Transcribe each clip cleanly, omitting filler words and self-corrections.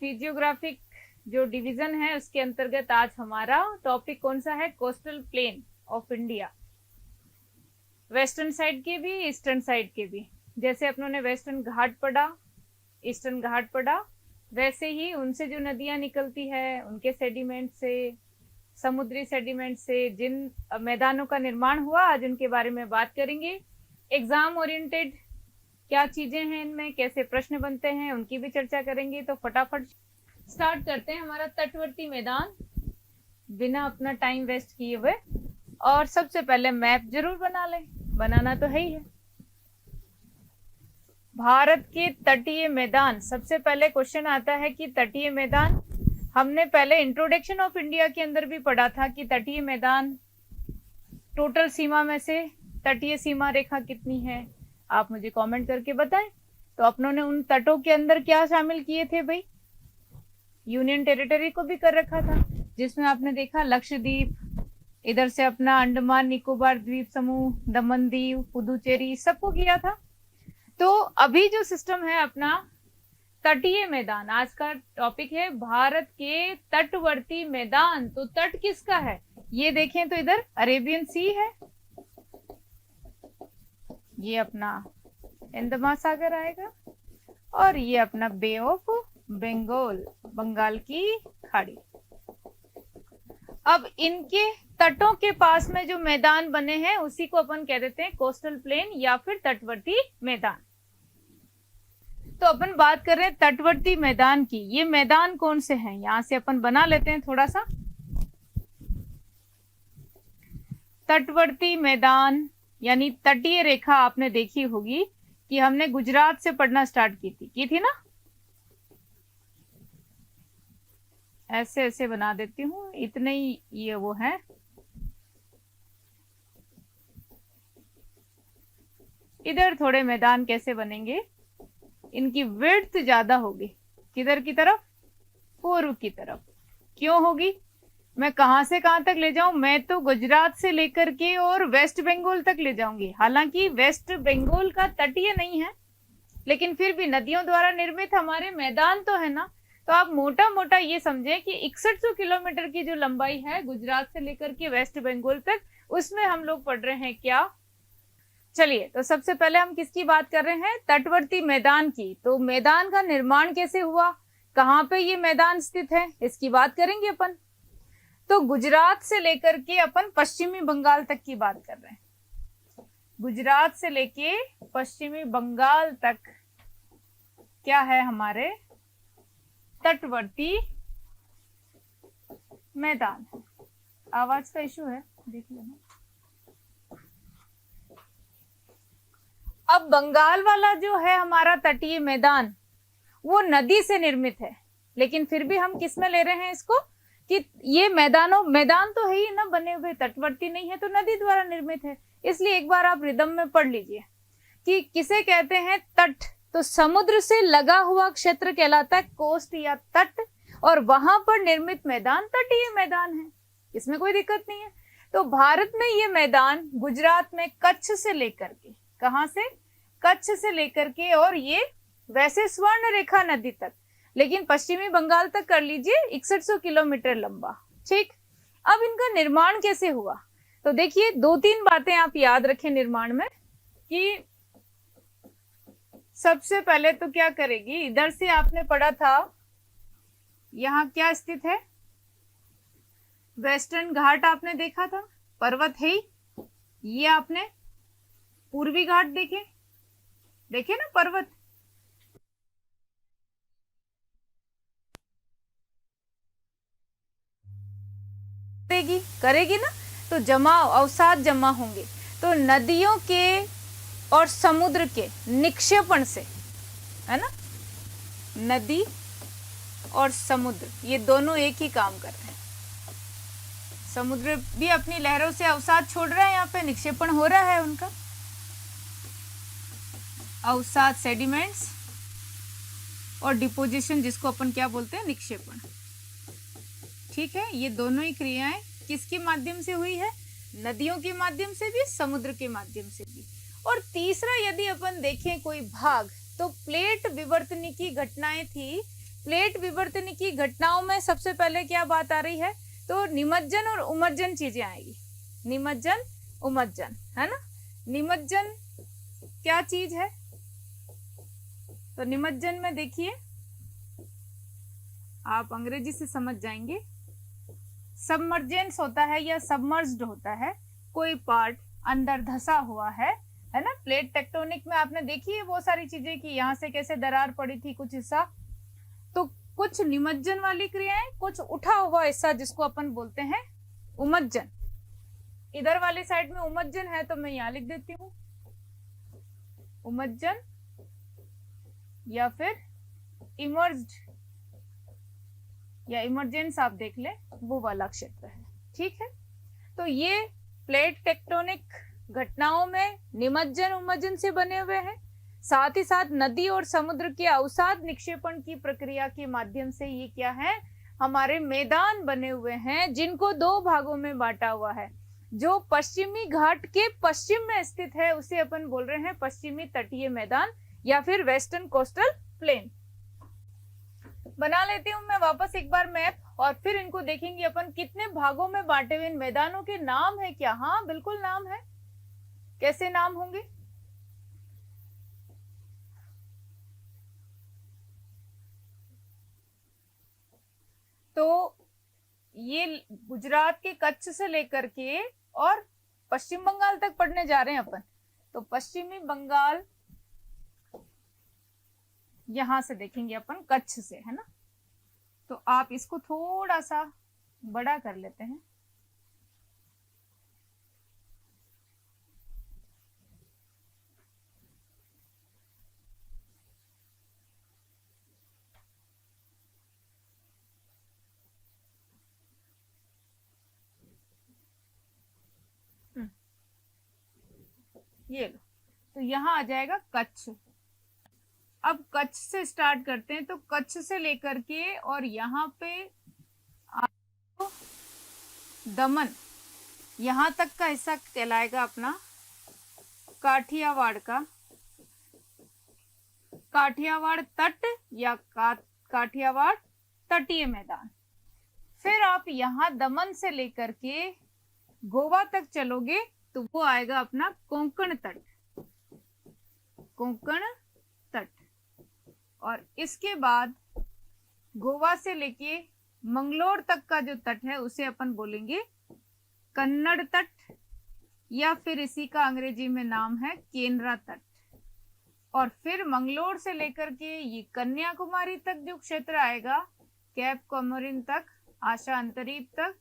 Physiographic जो division है उसके अंतर्गत आज हमारा टॉपिक कौन सा है? Coastal plain of India. Western side के भी, ईस्टर्न साइड के भी। जैसे अपनों ने वेस्टर्न घाट पढ़ा, ईस्टर्न घाट पढ़ा, वैसे ही उनसे जो नदियां निकलती है, उनके सेडिमेंट से, समुद्री सेडिमेंट से जिन मैदानों का निर्माण हुआ, आज उनके बारे में बात करेंगे। एग्जाम ओरिएंटेड क्या चीजें हैं इनमें, कैसे प्रश्न बनते हैं, उनकी भी चर्चा करेंगे। तो फटाफट स्टार्ट करते हैं हमारा तटवर्ती मैदान, बिना अपना टाइम वेस्ट किए हुए। और सबसे पहले मैप जरूर बना लें, बनाना तो है ही है। भारत के तटीय मैदान, सबसे पहले क्वेश्चन आता है कि तटीय मैदान, हमने पहले इंट्रोडक्शन ऑफ इंडिया के अंदर भी पढ़ा था कि तटीय मैदान टोटल सीमा में से तटीय सीमा रेखा कितनी है, आप मुझे कमेंट करके बताएं। तो अपनों ने उन तटों के अंदर क्या शामिल किए थे भाई? यूनियन टेरिटरी को भी कर रखा था, जिसमें आपने देखा लक्षद्वीप, इधर से अपना अंडमान निकोबार द्वीप समूह, दमन दीव, पुदुचेरी, सबको किया था। तो अभी जो सिस्टम है अपना तटीय मैदान, आज का टॉपिक है भारत के तटवर्ती मैदान। तो तट किसका है? ये देखें तो इधर अरेबियन सी है, ये अपना हिंद महासागर आएगा, और ये अपना बे ऑफ बंगाल, बंगाल की खाड़ी। अब इनके तटों के पास में जो मैदान बने हैं उसी को अपन कह देते हैं कोस्टल प्लेन या फिर तटवर्ती मैदान। तो अपन बात कर रहे हैं तटवर्ती मैदान की। ये मैदान कौन से हैं, यहां से अपन बना लेते हैं थोड़ा सा। तटवर्ती मैदान यानी तटीय रेखा आपने देखी होगी कि हमने गुजरात से पढ़ना स्टार्ट की थी ना। ऐसे ऐसे बना देती हूँ, इतने ही ये वो है। इधर थोड़े मैदान कैसे बनेंगे, इनकी विड्थ ज्यादा होगी, किधर की तरफ? पूर्व की तरफ। क्यों होगी? मैं कहां से कहां तक ले जाऊं? मैं तो गुजरात से लेकर के और वेस्ट बंगाल तक ले जाऊंगी। हालांकि वेस्ट बंगाल का तटीय नहीं है, लेकिन फिर भी नदियों द्वारा निर्मित हमारे मैदान तो है ना। तो आप मोटा मोटा ये समझें कि 6100 किलोमीटर की जो लंबाई है गुजरात से लेकर के वेस्ट बंगाल तक, उसमें हम लोग पढ़ रहे हैं क्या? चलिए, तो सबसे पहले हम किसकी बात कर रहे हैं? तटवर्ती मैदान की। तो मैदान का निर्माण कैसे हुआ, कहाँ पे ये मैदान स्थित है, इसकी बात करेंगे अपन। तो गुजरात से लेकर के अपन पश्चिमी बंगाल तक की बात कर रहे हैं। गुजरात से लेके पश्चिमी बंगाल तक क्या है हमारे तटवर्ती मैदान। आवाज का इशू है, देख लेना। अब बंगाल वाला जो है हमारा तटीय मैदान, वो नदी से निर्मित है, लेकिन फिर भी हम किस में ले रहे हैं इसको कि ये मैदान तो है ही ना बने हुए, तटवर्ती नहीं है, तो नदी द्वारा निर्मित है। इसलिए एक बार आप रिदम में पढ़ लीजिए कि किसे कहते हैं तट। तो समुद्र से लगा हुआ क्षेत्र कहलाता है कोस्ट या तट, और वहां पर निर्मित मैदान तटीय मैदान है, इसमें कोई दिक्कत नहीं है। तो भारत में ये मैदान गुजरात में कच्छ से लेकर के, कहां से? कच्छ से लेकर के, और ये वैसे स्वर्ण रेखा नदी तक, लेकिन पश्चिमी बंगाल तक कर लीजिए, 6100 किलोमीटर लंबा। ठीक, अब इनका निर्माण कैसे हुआ? तो देखिए, 2-3 बातें आप याद रखें निर्माण में कि सबसे पहले तो क्या करेगी, इधर से आपने पढ़ा था, यहां क्या स्थित है? वेस्टर्न घाट आपने देखा था, पर्वत है ही। ये आपने पूर्वी घाट देखे ना, पर्वत। करेगी ना, तो अवसाद जमा होंगे। तो नदियों के और समुद्र के निक्षेपण से, है ना, नदी और समुद्र ये दोनों एक ही काम कर रहे हैं। समुद्र भी अपनी लहरों से अवसाद छोड़ रहा है, यहाँ पे निक्षेपण हो रहा है उनका अवसाद, सेडिमेंट्स, और डिपोजिशन जिसको अपन क्या बोलते हैं, निक्षेपण। ठीक है, ये दोनों ही क्रियाएं किसके माध्यम से हुई है? नदियों के माध्यम से भी, समुद्र के माध्यम से भी। और तीसरा, यदि अपन देखें कोई भाग, तो प्लेट विवर्तन की घटनाएं थी प्लेट विवर्तन की घटनाओं में सबसे पहले क्या बात आ रही है, तो निमज्जन और उमज्जन चीजें आएगी। निमज्जन उमज्जन, है ना। निमज्जन क्या चीज है, तो निमज्जन में देखिए आप अंग्रेजी से समझ जाएंगे। सबमर्जेंस होता है या सबमर्ज्ड होता है, कोई पार्ट अंदर धंसा हुआ है ना। प्लेट टेक्टोनिक में आपने देखी है वो सारी चीजें कि यहाँ से कैसे दरार पड़ी थी कुछ हिस्सा, तो कुछ निमज्जन वाली क्रियाएं, कुछ उठा हुआ हिस्सा जिसको अपन बोलते हैं उमज्जन। इधर वाली साइड में उमज्जन है तो मैं यहाँ लिख देती हूँ उमज्जन, या फिर इमर्ज्ड या इमरजेंस आप देख ले, वो वाला क्षेत्र है। ठीक है, तो ये प्लेट टेक्टोनिक घटनाओं में निमज्जन उमज्जन से बने हुए हैं। साथ ही साथ नदी और समुद्र के अवसाद निक्षेपण की प्रक्रिया के माध्यम से ये क्या है, हमारे मैदान बने हुए हैं, जिनको दो भागों में बांटा हुआ है। जो पश्चिमी घाट के पश्चिम में स्थित है उसे अपन बोल रहे हैं पश्चिमी तटीय मैदान या फिर वेस्टर्न कोस्टल प्लेन। बना लेती हूँ मैं वापस एक बार मैप, और फिर इनको देखेंगे अपन कितने भागों में बांटे हुए। इन मैदानों के नाम है क्या, हाँ बिल्कुल नाम है। कैसे नाम होंगे, तो ये गुजरात के कच्छ से लेकर के और पश्चिम बंगाल तक पढ़ने जा रहे हैं अपन। तो पश्चिमी बंगाल यहां से देखेंगे अपन कच्छ से, है ना। तो आप इसको थोड़ा सा बड़ा कर लेते हैं। ये लो, तो यहां आ जाएगा कच्छ। अब कच्छ से स्टार्ट करते हैं, तो कच्छ से लेकर के और यहाँ पे दमन, यहां तक का हिस्सा कहलाएगा अपना काठियावाड़ का, काठियावाड़ तट या काठियावाड़ तटीय मैदान। फिर आप यहाँ दमन से लेकर के गोवा तक चलोगे तो वो आएगा अपना कोंकण तट, कोंकण तट। और इसके बाद गोवा से लेके मंगलोर तक का जो तट है उसे अपन बोलेंगे कन्नड़ तट, या फिर इसी का अंग्रेजी में नाम है केनरा तट। और फिर मंगलोर से लेकर के ये कन्याकुमारी तक जो क्षेत्र आएगा, कैप कॉमोरिन तक, आशा अंतरीप तक,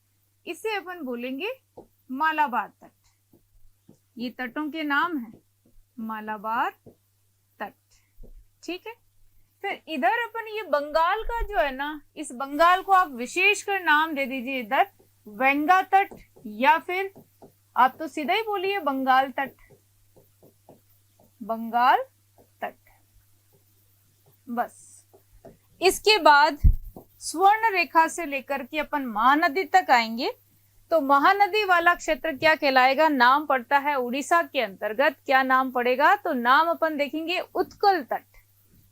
इसे अपन बोलेंगे मालाबार तट। ये तटों के नाम है मालाबार तट। ठीक है, फिर इधर अपन ये बंगाल का जो है ना, इस बंगाल को आप विशेषकर नाम दे दीजिए इधर वेंगा तट, या फिर आप तो सीधा ही बोलिए बंगाल तट, बंगाल तट। बस इसके बाद स्वर्ण रेखा से लेकर के अपन महानदी तक आएंगे। तो महानदी वाला क्षेत्र क्या कहलाएगा, नाम पड़ता है उड़ीसा के अंतर्गत। क्या नाम पड़ेगा, तो नाम अपन देखेंगे उत्कल तट।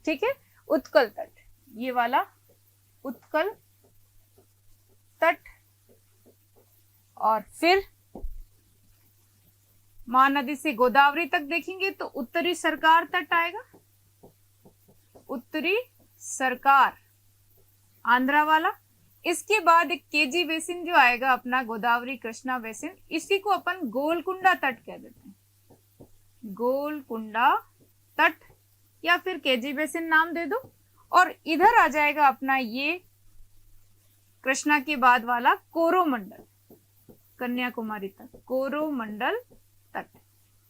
ठीक है, उत्कल तट, ये वाला उत्कल तट। और फिर महानदी से गोदावरी तक देखेंगे तो उत्तरी सरकार तट आएगा, उत्तरी सरकार आंध्रा वाला। इसके बाद एक केजी बेसिन जो आएगा अपना गोदावरी कृष्णा बेसिन, इसी को अपन गोलकुंडा तट कह देते हैं, गोलकुंडा तट, या फिर केजी बेसिन नाम दे दो। और इधर आ जाएगा अपना ये कृष्णा के बाद वाला कोरोमंडल, कन्याकुमारी तक, कोरोमंडल तट।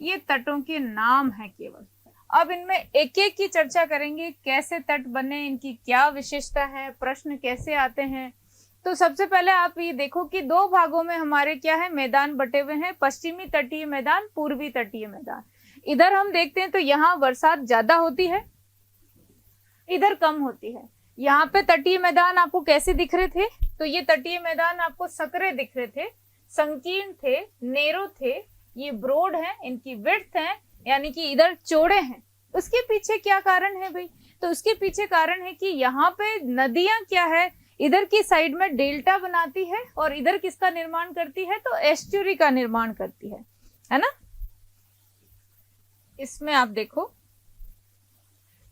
ये तटों के नाम है केवल। अब इनमें एक एक की चर्चा करेंगे, कैसे तट बने, इनकी क्या विशेषता है, प्रश्न कैसे आते हैं। तो सबसे पहले आप ये देखो कि दो भागों में हमारे क्या है, मैदान बटे हुए हैं, पश्चिमी तटीय मैदान, पूर्वी तटीय मैदान। इधर हम देखते हैं तो यहाँ बरसात ज्यादा होती है, इधर कम होती है। यहाँ पे तटीय मैदान आपको कैसे दिख रहे थे, तो ये तटीय मैदान आपको सकरे दिख रहे थे, संकीर्ण थे, नेरो थे, ये ब्रॉड है, इनकी विड्थ है, यानी कि इधर चौड़े हैं। उसके पीछे क्या कारण है भाई, तो उसके पीछे कारण है कि यहाँ पे नदियां क्या है, इधर की साइड में डेल्टा बनाती है और इधर किसका निर्माण करती है, तो एस्चुरी का निर्माण करती है ना। इसमें आप देखो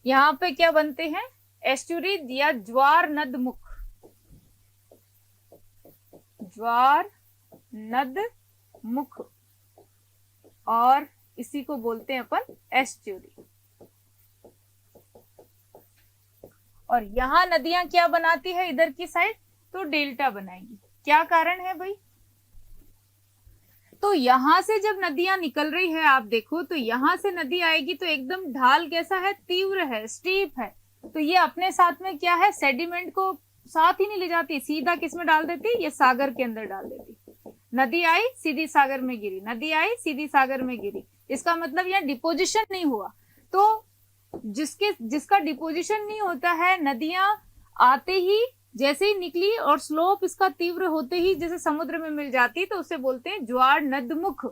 यहाँ पे क्या बनते हैं, एस्चुरी या ज्वार नद मुख, ज्वार नद मुख, और इसी को बोलते हैं अपन एस्चुरी। और यहां नदियां क्या बनाती है इधर की साइड, तो डेल्टा बनाएगी। क्या कारण है भाई, तो यहां से जब नदियां निकल रही है आप देखो, तो यहां से नदी आएगी तो एकदम ढाल कैसा है, तीव्र है, स्टीप है। तो ये अपने साथ में क्या है, सेडिमेंट को साथ ही नहीं ले जाती, सीधा किसमें डाल देती, ये सागर के अंदर डाल देती। नदी आई सीधी सागर में गिरी, नदी आई सीधी सागर में गिरी। इसका मतलब यहाँ डिपोजिशन नहीं हुआ। तो जिसका डिपोजिशन नहीं होता है, नदियां आते ही जैसे ही निकली और स्लोप इसका तीव्र होते ही जैसे समुद्र में मिल जाती, तो उसे बोलते हैं ज्वार नदमुख,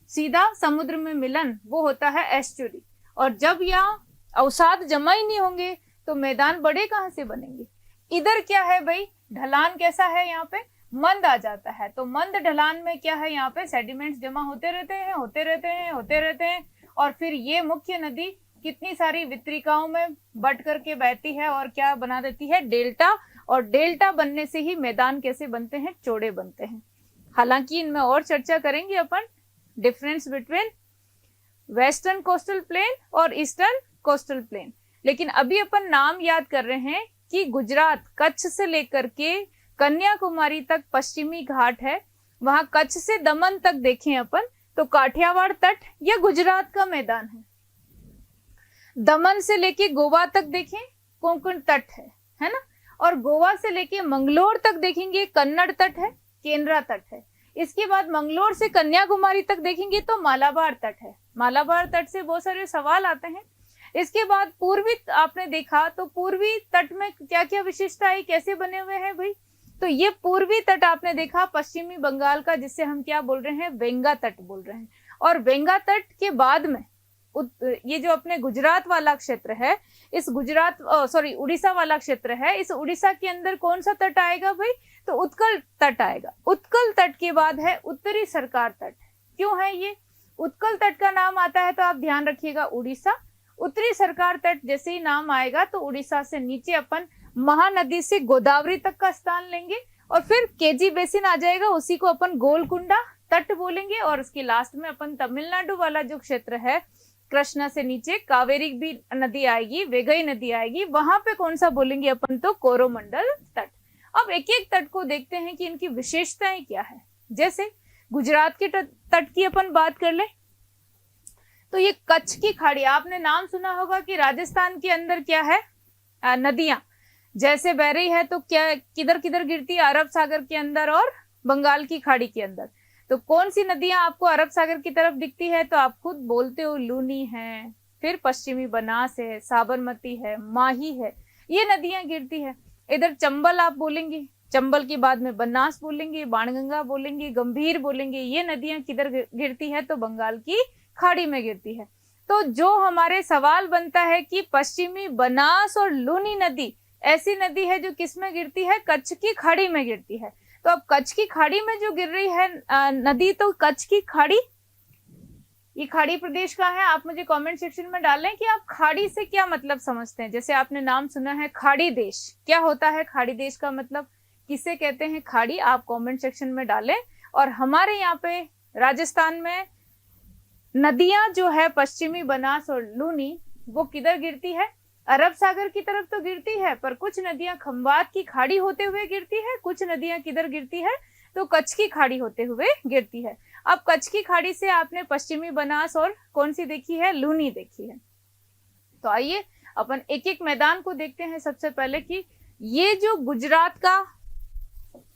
सीधा समुद्र में मिलन, वो होता है एस्चुरी। और जब यहाँ अवसाद जमा ही नहीं होंगे तो मैदान बड़े कहां से बनेंगे। इधर क्या है भाई, ढलान कैसा है, यहाँ पे मंद आ जाता है। तो मंद ढलान में क्या है, यहाँ पे सेडिमेंट्स जमा होते रहते हैं, होते रहते हैं, होते रहते हैं, और फिर ये मुख्य नदी कितनी सारी वितरिकाओं में बट करके बहती है और क्या बना देती है, डेल्टा। और डेल्टा बनने से ही मैदान कैसे बनते हैं, चौड़े बनते हैं। हालांकि इनमें और चर्चा करेंगे अपन, difference between western coastal plain और ईस्टर्न कोस्टल प्लेन। लेकिन अभी अपन नाम याद कर रहे हैं कि गुजरात, कच्छ से लेकर के कन्याकुमारी तक पश्चिमी घाट है, वहां कच्छ से दमन तक देखें अपन तो काठियावाड़ तट या गुजरात का मैदान है। दमन से लेके गोवा तक देखें कोंकण तट है ना। और गोवा से लेके मंगलोर तक देखेंगे कन्नड़ तट है, केंद्रा तट है। इसके बाद मंगलोर से कन्याकुमारी तक देखेंगे तो मालाबार तट है। मालाबार तट से बहुत सारे सवाल आते हैं। इसके बाद पूर्वी आपने देखा तो पूर्वी तट में क्या क्या विशेषताएं कैसे बने हुए हैं भाई, तो ये पूर्वी तट आपने देखा पश्चिमी बंगाल का, जिससे हम क्या बोल रहे हैं, वेंगा तट बोल रहे हैं। और वेंगा तट के बाद में ये जो अपने गुजरात वाला क्षेत्र है, इस उड़ीसा वाला क्षेत्र है, इस उड़ीसा के अंदर कौन सा तट आएगा भाई, तो उत्कल तट आएगा। उत्कल तट के बाद है उत्तरी सरकार तट। क्यों है ये, उत्कल तट का नाम आता है तो आप ध्यान रखिएगा उड़ीसा। उत्तरी सरकार तट जैसे ही नाम आएगा तो उड़ीसा से नीचे अपन महानदी से गोदावरी तक का स्थान लेंगे, और फिर केजी बेसिन आ जाएगा, उसी को अपन गोलकुंडा तट बोलेंगे। और उसके लास्ट में अपन तमिलनाडु वाला जो क्षेत्र है, कृष्णा से नीचे कावेरी भी नदी आएगी, वेगई नदी आएगी, वहां पे कौन सा बोलेंगे अपन, तो कोरोमंडल तट। अब एक एक तट को देखते हैं कि इनकी विशेषताएं क्या है। जैसे गुजरात के तट की अपन बात कर ले तो ये कच्छ की खाड़ी, आपने नाम सुना होगा कि राजस्थान के अंदर क्या है, नदियां जैसे बह रही है तो क्या किधर किधर गिरती है, अरब सागर के अंदर और बंगाल की खाड़ी के अंदर। तो कौन सी नदियां आपको अरब सागर की तरफ दिखती है, तो आप खुद बोलते हो, लूनी है, फिर पश्चिमी बनास है, साबरमती है, माही है, ये नदियां गिरती है। इधर चंबल आप बोलेंगे, चंबल के बाद में बनास बोलेंगे, बाणगंगा बोलेंगे, गंभीर बोलेंगे, ये नदियां किधर गिरती है, तो बंगाल की खाड़ी में गिरती है। तो जो हमारे सवाल बनता है कि पश्चिमी बनास और लूनी नदी ऐसी नदी है जो किस में गिरती है, कच्छ की खाड़ी में गिरती है। तो अब कच्छ की खाड़ी में जो गिर रही है नदी, तो कच्छ की खाड़ी, ये खाड़ी प्रदेश का है। आप मुझे कमेंट सेक्शन में डालें कि आप खाड़ी से क्या मतलब समझते हैं। जैसे आपने नाम सुना है खाड़ी देश, क्या होता है खाड़ी देश का मतलब, किसे कहते हैं खाड़ी, आप कमेंट सेक्शन में डालें। और हमारे यहाँ पे राजस्थान में नदियां जो है पश्चिमी बनास और लूनी, वो किधर गिरती है, अरब सागर की तरफ तो गिरती है, पर कुछ नदियां खंबात की खाड़ी होते हुए गिरती है, कुछ नदियां किधर गिरती है, तो कच्छ की खाड़ी होते हुए गिरती है। अब कच्छ की खाड़ी से आपने पश्चिमी बनास और कौन सी देखी है, लूनी देखी है। तो आइए अपन एक एक मैदान को देखते हैं। सबसे पहले कि ये जो गुजरात का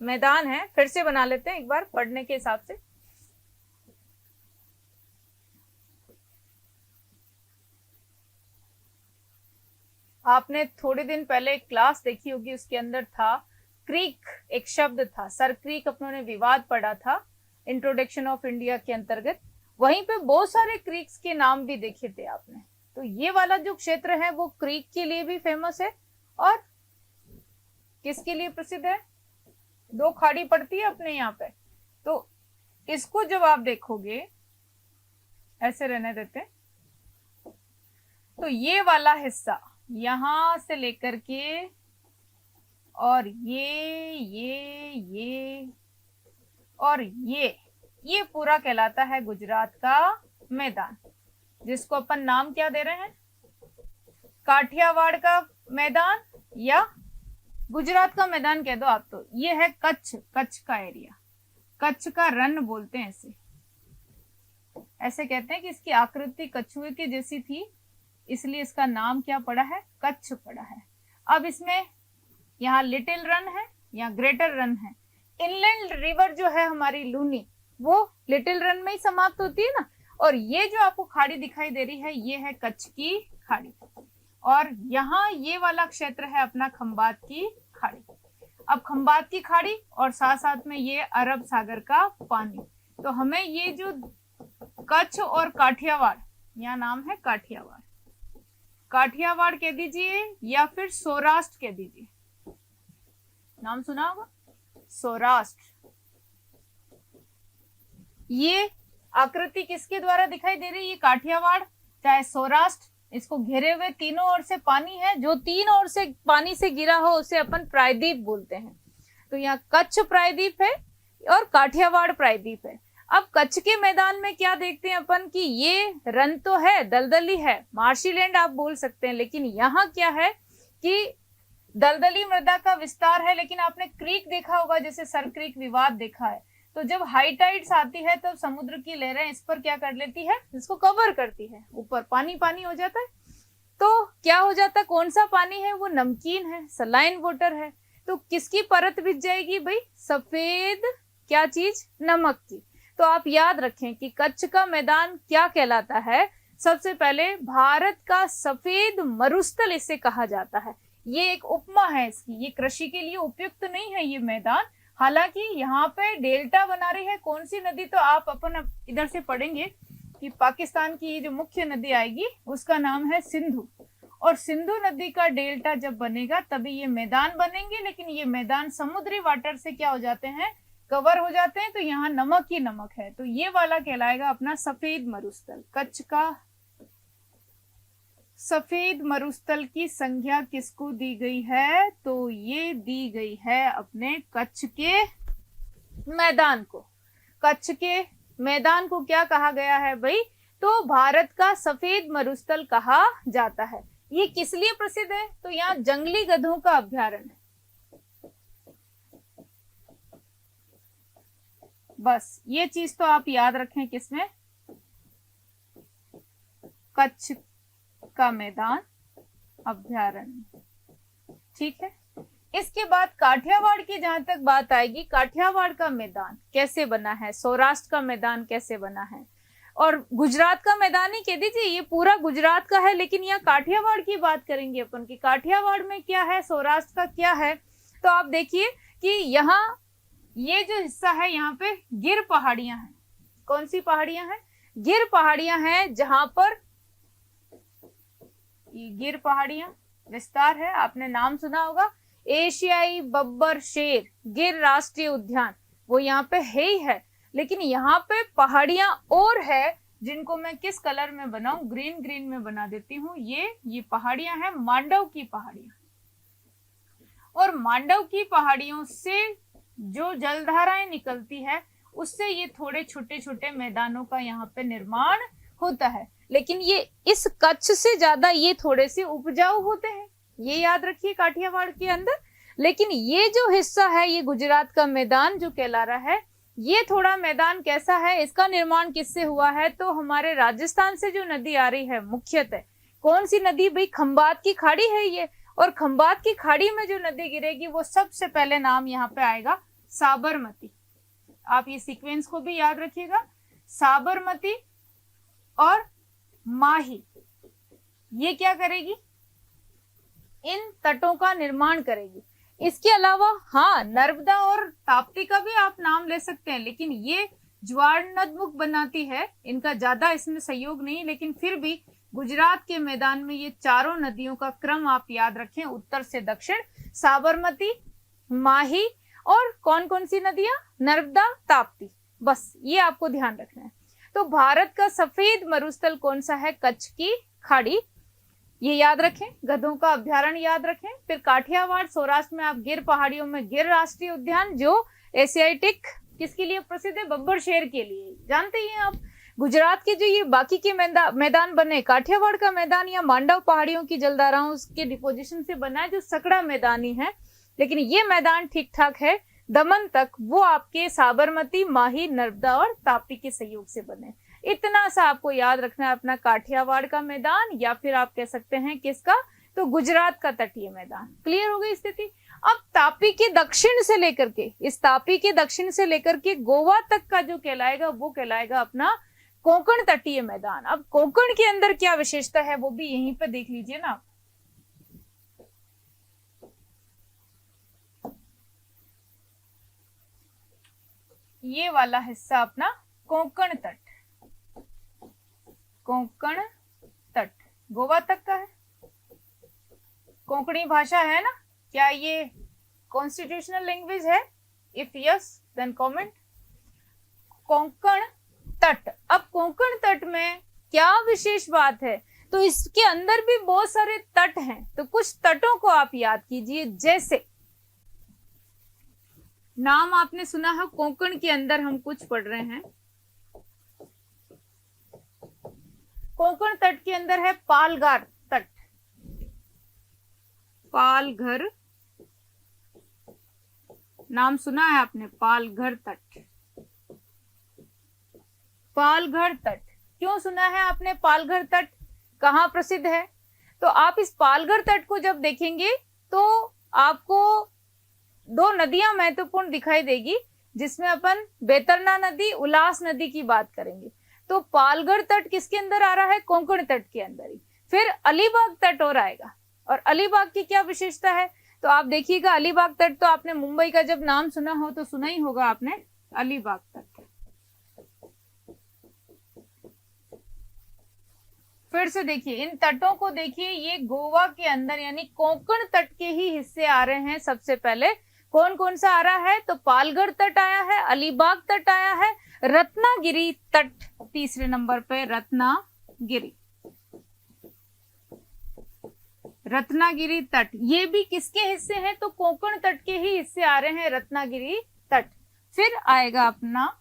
मैदान है, फिर से बना लेते हैं एक बार पढ़ने के हिसाब से। आपने थोड़े दिन पहले एक क्लास देखी होगी, उसके अंदर था क्रीक, एक शब्द था, सर क्रीक अपनों ने विवाद पढ़ा था इंट्रोडक्शन ऑफ इंडिया के अंतर्गत। वहीं पे बहुत सारे क्रीक्स के नाम भी देखे थे आपने। तो ये वाला जो क्षेत्र है वो क्रीक के लिए भी फेमस है और किसके लिए प्रसिद्ध है? 2 खाड़ी पड़ती है अपने यहाँ पे। तो इसको जब आप देखोगे, ऐसे रहने देते, तो ये वाला हिस्सा यहां से लेकर के और ये और ये पूरा कहलाता है गुजरात का मैदान, जिसको अपन नाम क्या दे रहे हैं? काठियावाड़ का मैदान या गुजरात का मैदान कह दो आप। तो ये है कच्छ का एरिया, कच्छ का रण बोलते हैं इसे। ऐसे कहते हैं कि इसकी आकृति कछुए के जैसी थी, इसलिए इसका नाम क्या पड़ा है? कच्छ पड़ा है। अब इसमें यहाँ लिटिल रन है या ग्रेटर रन है। इनलैंड रिवर जो है हमारी लूनी, वो लिटिल रन में ही समाप्त होती है ना। और ये जो आपको खाड़ी दिखाई दे रही है, ये है कच्छ की खाड़ी। और यहाँ ये वाला क्षेत्र है अपना खंबात की खाड़ी। अब खंबात की खाड़ी और साथ साथ में ये अरब सागर का पानी। तो हमें ये जो कच्छ और काठियावाड़, यहाँ नाम है काठियावाड़, काठियावाड़ कह दीजिए या फिर सौराष्ट्र कह दीजिए। नाम सुना होगा सौराष्ट्र। ये आकृति किसके द्वारा दिखाई दे रही है? काठियावाड़ चाहे सौराष्ट्र, इसको घेरे हुए तीनों ओर से पानी है। जो 3 ओर से पानी से घिरा हो उसे अपन प्रायद्वीप बोलते हैं। तो यहाँ कच्छ प्रायद्वीप है और काठियावाड़ प्रायद्वीप है। अब कच्छ के मैदान में क्या देखते हैं अपन कि ये रन तो है, दलदली है, मार्शी लैंड आप बोल सकते हैं, लेकिन यहाँ क्या है कि दलदली मृदा का विस्तार है। लेकिन आपने क्रीक देखा होगा, जैसे सर क्रीक विवाद देखा है, तो जब हाई टाइड्स आती है तब समुद्र की लहरें इस पर क्या कर लेती है? इसको कवर करती है, ऊपर पानी पानी हो जाता है। तो क्या हो जाता है? कौन सा पानी है? वो नमकीन है, सलाइन वाटर है। तो किसकी परत बिछ जाएगी भाई? सफेद क्या चीज? नमक की। तो आप याद रखें कि कच्छ का मैदान क्या कहलाता है? सबसे पहले भारत का सफेद मरुस्थल इसे कहा जाता है। ये एक उपमा है इसकी, ये कृषि के लिए उपयुक्त नहीं है ये मैदान। हालांकि यहाँ पे डेल्टा बना रही है कौन सी नदी? तो आप अपन इधर से पढ़ेंगे कि पाकिस्तान की जो मुख्य नदी आएगी उसका नाम है सिंधु, और सिंधु नदी का डेल्टा जब बनेगा तभी ये मैदान बनेंगे। लेकिन ये मैदान समुद्री वाटर से क्या हो जाते हैं? कवर हो जाते हैं। तो यहाँ नमक ही नमक है। तो ये वाला कहलाएगा अपना सफेद मरुस्थल। कच्छ का सफेद मरुस्थल की संज्ञा किसको दी गई है? तो ये दी गई है अपने कच्छ के मैदान को। कच्छ के मैदान को क्या कहा गया है भाई? तो भारत का सफेद मरुस्थल कहा जाता है। ये किस लिए प्रसिद्ध है? तो यहाँ जंगली गधों का अभ्यारण्य है। बस ये चीज तो आप याद रखें, किसमें? कच्छ का मैदान अभ्यारण्य। ठीक है। इसके बाद काठियावाड़ की जहां तक बात आएगी, काठियावाड़ का मैदान कैसे बना है, सौराष्ट्र का मैदान कैसे बना है, और गुजरात का मैदान ही कह दीजिए, ये पूरा गुजरात का है। लेकिन यहाँ काठियावाड़ की बात करेंगे अपन की काठियावाड़ में क्या है, सौराष्ट्र का क्या है। तो आप देखिए कि यहाँ ये जो हिस्सा है यहाँ पे गिर पहाड़ियां हैं। कौन सी पहाड़ियां हैं? गिर पहाड़ियां हैं, जहां पर ये गिर पहाड़ियां विस्तार है। आपने नाम सुना होगा एशियाई बब्बर शेर गिर राष्ट्रीय उद्यान, वो यहाँ पे है ही है। लेकिन यहाँ पे पहाड़ियां और है जिनको मैं किस कलर में बनाऊं? ग्रीन ग्रीन में बना देती हूँ। ये पहाड़ियां हैं मांडव की पहाड़ियां, और मांडव की पहाड़ियों से जो जलधाराएं निकलती है उससे ये थोड़े छोटे छोटे मैदानों का यहाँ पे निर्माण होता है। लेकिन ये इस कच्छ से ज्यादा ये थोड़े से उपजाऊ होते हैं, ये याद रखिए काठियावाड़ के अंदर। लेकिन ये जो हिस्सा है, ये गुजरात का मैदान जो कहला रहा है, ये थोड़ा मैदान कैसा है, इसका निर्माण किससे हुआ है? तो हमारे राजस्थान से जो नदी आ रही है मुख्यतः, कौन सी नदी भाई? खंबात की खाड़ी है ये। और खंबात की खाड़ी में जो नदी गिरेगी वो सबसे पहले नाम यहाँ पे आएगा साबरमती। आप ये सीक्वेंस को भी याद रखिएगा, साबरमती और माही। ये क्या करेगी? इन तटों का निर्माण करेगी। इसके अलावा हाँ, नर्मदा और ताप्ती का भी आप नाम ले सकते हैं, लेकिन ये ज्वार नदमुख बनाती है, इनका ज्यादा इसमें सहयोग नहीं। लेकिन फिर भी गुजरात के मैदान में ये चारों नदियों का क्रम आप याद रखें, उत्तर से दक्षिण, साबरमती, माही और कौन कौन सी नदियां, नर्मदा, ताप्ती, बस ये आपको ध्यान रखना है। तो भारत का सफेद मरुस्थल कौन सा है, कच्छ की खाड़ी, ये याद रखें। गधों का अभ्यारण्य याद रखें। फिर काठियावाड़, सौराष्ट्र में आप गिर पहाड़ियों में गिर राष्ट्रीय उद्यान, जो एशियाटिक किसके लिए प्रसिद्ध है, बब्बर शेर के लिए, जानते ही हैं आप। गुजरात के जो ये बाकी के मैदान बने, काठियावाड़ का मैदान या मांडव पहाड़ियों की जलधाराओं के डिपोजिशन से बना है, जो सकड़ा मैदानी है, लेकिन ये मैदान ठीक ठाक है दमन तक, वो आपके साबरमती, माही, नर्मदा और ताप्ती के सहयोग से बने। इतना सा आपको याद रखना है अपना काठियावाड़ का मैदान, या फिर आप कह सकते हैं किसका, तो गुजरात का तटीय मैदान। क्लियर हो गई स्थिति। अब तापी के दक्षिण से लेकर के, इस तापी के दक्षिण से लेकर के गोवा तक का जो कहलाएगा, वो कहलाएगा अपना कोंकण तटीय मैदान। अब कोंकण के अंदर क्या विशेषता है, वो भी यहीं पे देख लीजिए ना। ये वाला हिस्सा अपना कोंकण तट, कोंकण तट गोवा तक का है। कोंकणी भाषा है ना, क्या ये कॉन्स्टिट्यूशनल लैंग्वेज है? If yes then comment. Konkan तट, अब कोंकण तट में क्या विशेष बात है, तो इसके अंदर भी बहुत सारे तट हैं, तो कुछ तटों को आप याद कीजिए। जैसे नाम आपने सुना है, कोंकण के अंदर हम कुछ पढ़ रहे हैं। कोंकण तट के अंदर है पालघर तट, पालघर नाम सुना है आपने, पालघर तट। पालघर तट क्यों सुना है आपने, पालघर तट कहाँ प्रसिद्ध है? तो आप इस पालघर तट को जब देखेंगे तो आपको दो नदियां महत्वपूर्ण दिखाई देगी, जिसमें अपन बेतरना नदी, उल्लास नदी की बात करेंगे। तो पालघर तट किसके अंदर आ रहा है, कोंकण तट के अंदर ही। फिर अलीबाग तट और आएगा, और अलीबाग की क्या विशेषता है, तो आप देखिएगा अलीबाग तट, तो आपने मुंबई का जब नाम सुना हो तो सुना ही होगा आपने, अलीबाग तट। फिर से देखिए इन तटों को, देखिए ये गोवा के अंदर यानी कोंकण तट के ही हिस्से आ रहे हैं। सबसे पहले कौन कौन सा आ रहा है, तो पालघर तट आया है, अलीबाग तट आया है, रत्नागिरी तट तीसरे नंबर पे, रत्नागिरी, रत्नागिरी तट, ये भी किसके हिस्से हैं, तो कोंकण तट के ही हिस्से आ रहे हैं, रत्नागिरी तट। फिर आएगा अपना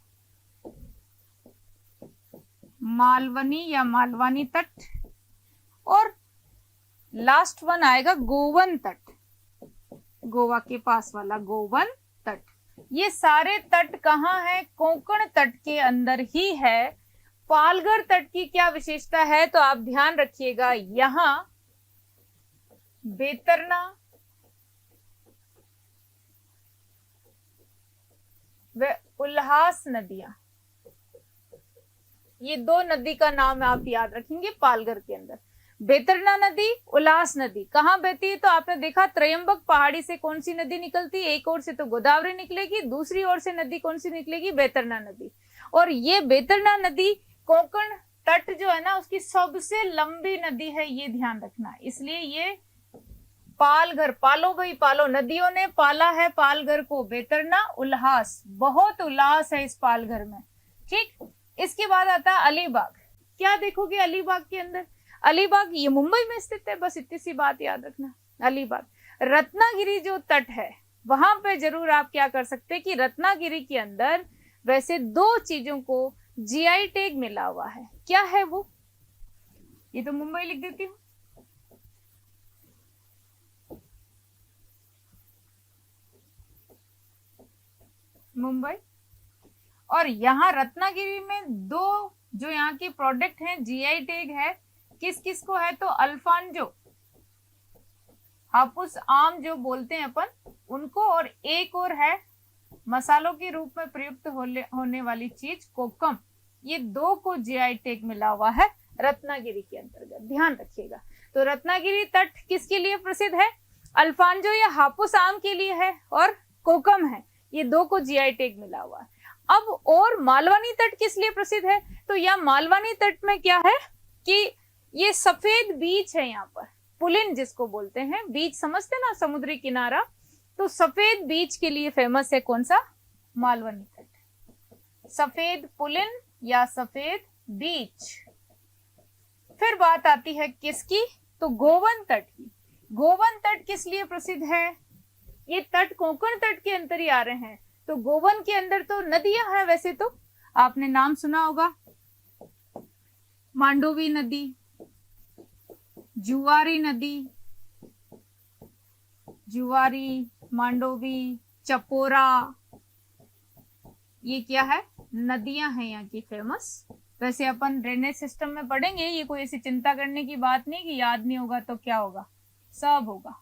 मालवनी या मालवानी तट, और लास्ट वन आएगा गोवन तट, गोवा के पास वाला गोवन तट। ये सारे तट कहाँ है, कोंकण तट के अंदर ही है। पालघर तट की क्या विशेषता है, तो आप ध्यान रखिएगा, यहां बेतरना व उल्लास नदियां, ये दो नदी का नाम आप याद रखेंगे पालघर के अंदर। बेतरना नदी, उल्लास नदी कहाँ बहती है, तो आपने देखा त्रयंबक पहाड़ी से कौन सी नदी निकलती है, एक ओर से तो गोदावरी निकलेगी, दूसरी ओर से नदी कौन सी निकलेगी, बेतरना नदी। और ये बेतरना नदी कोंकण तट जो है ना, उसकी सबसे लंबी नदी है, ये ध्यान रखना। इसलिए ये पालघर, पालो भाई पालो, नदियों ने पाला है पालघर को। बेतरना, उल्लास, बहुत उल्लास है इस पालघर में। ठीक, इसके बाद आता है अलीबाग। क्या देखोगे अलीबाग के अंदर, अलीबाग ये मुंबई में स्थित है, बस इतनी सी बात याद रखना। अलीबाग, रत्नागिरी जो तट है वहां पे जरूर आप क्या कर सकते हैं कि रत्नागिरी के अंदर वैसे दो चीजों को जीआई टैग मिला हुआ है। क्या है वो, ये तो मुंबई लिख देती हूँ, मुंबई। और यहाँ रत्नागिरी में दो जो यहाँ के प्रोडक्ट हैं जीआई टैग है, किस किस को है, तो अल्फांजो, हापुस आम जो बोलते हैं अपन उनको, और एक और है मसालों के रूप में प्रयुक्त होने वाली चीज कोकम। ये दो को जीआई टैग मिला हुआ है रत्नागिरी के अंतर्गत, ध्यान रखिएगा। तो रत्नागिरी तट किसके लिए प्रसिद्ध है, अल्फांजो या हापुस आम के लिए है, और कोकम है, ये दो को जीआई टैग मिला हुआ है। अब और मालवानी तट किस लिए प्रसिद्ध है, तो यह मालवानी तट में क्या है कि ये सफेद बीच है यहाँ पर, पुलिन जिसको बोलते हैं, बीच समझते ना, समुद्री किनारा। तो सफेद बीच के लिए फेमस है कौन सा? मालवनी तट, सफेद पुलिन या सफेद बीच। फिर बात आती है किसकी? तो गोवन तट की। गोवन तट किस लिए प्रसिद्ध है? ये तट कोंकण तट के अंदर ही आ रहे हैं, तो गोवन के अंदर तो नदियां हैं। वैसे तो आपने नाम सुना होगा, मांडोवी नदी, जुआरी नदी, जुआरी, मांडोवी, चपोरा, ये क्या है? नदियां हैं यहाँ की फेमस। वैसे अपन ड्रेनेज सिस्टम में पढ़ेंगे, ये कोई ऐसी चिंता करने की बात नहीं कि याद नहीं होगा तो क्या होगा, सब होगा,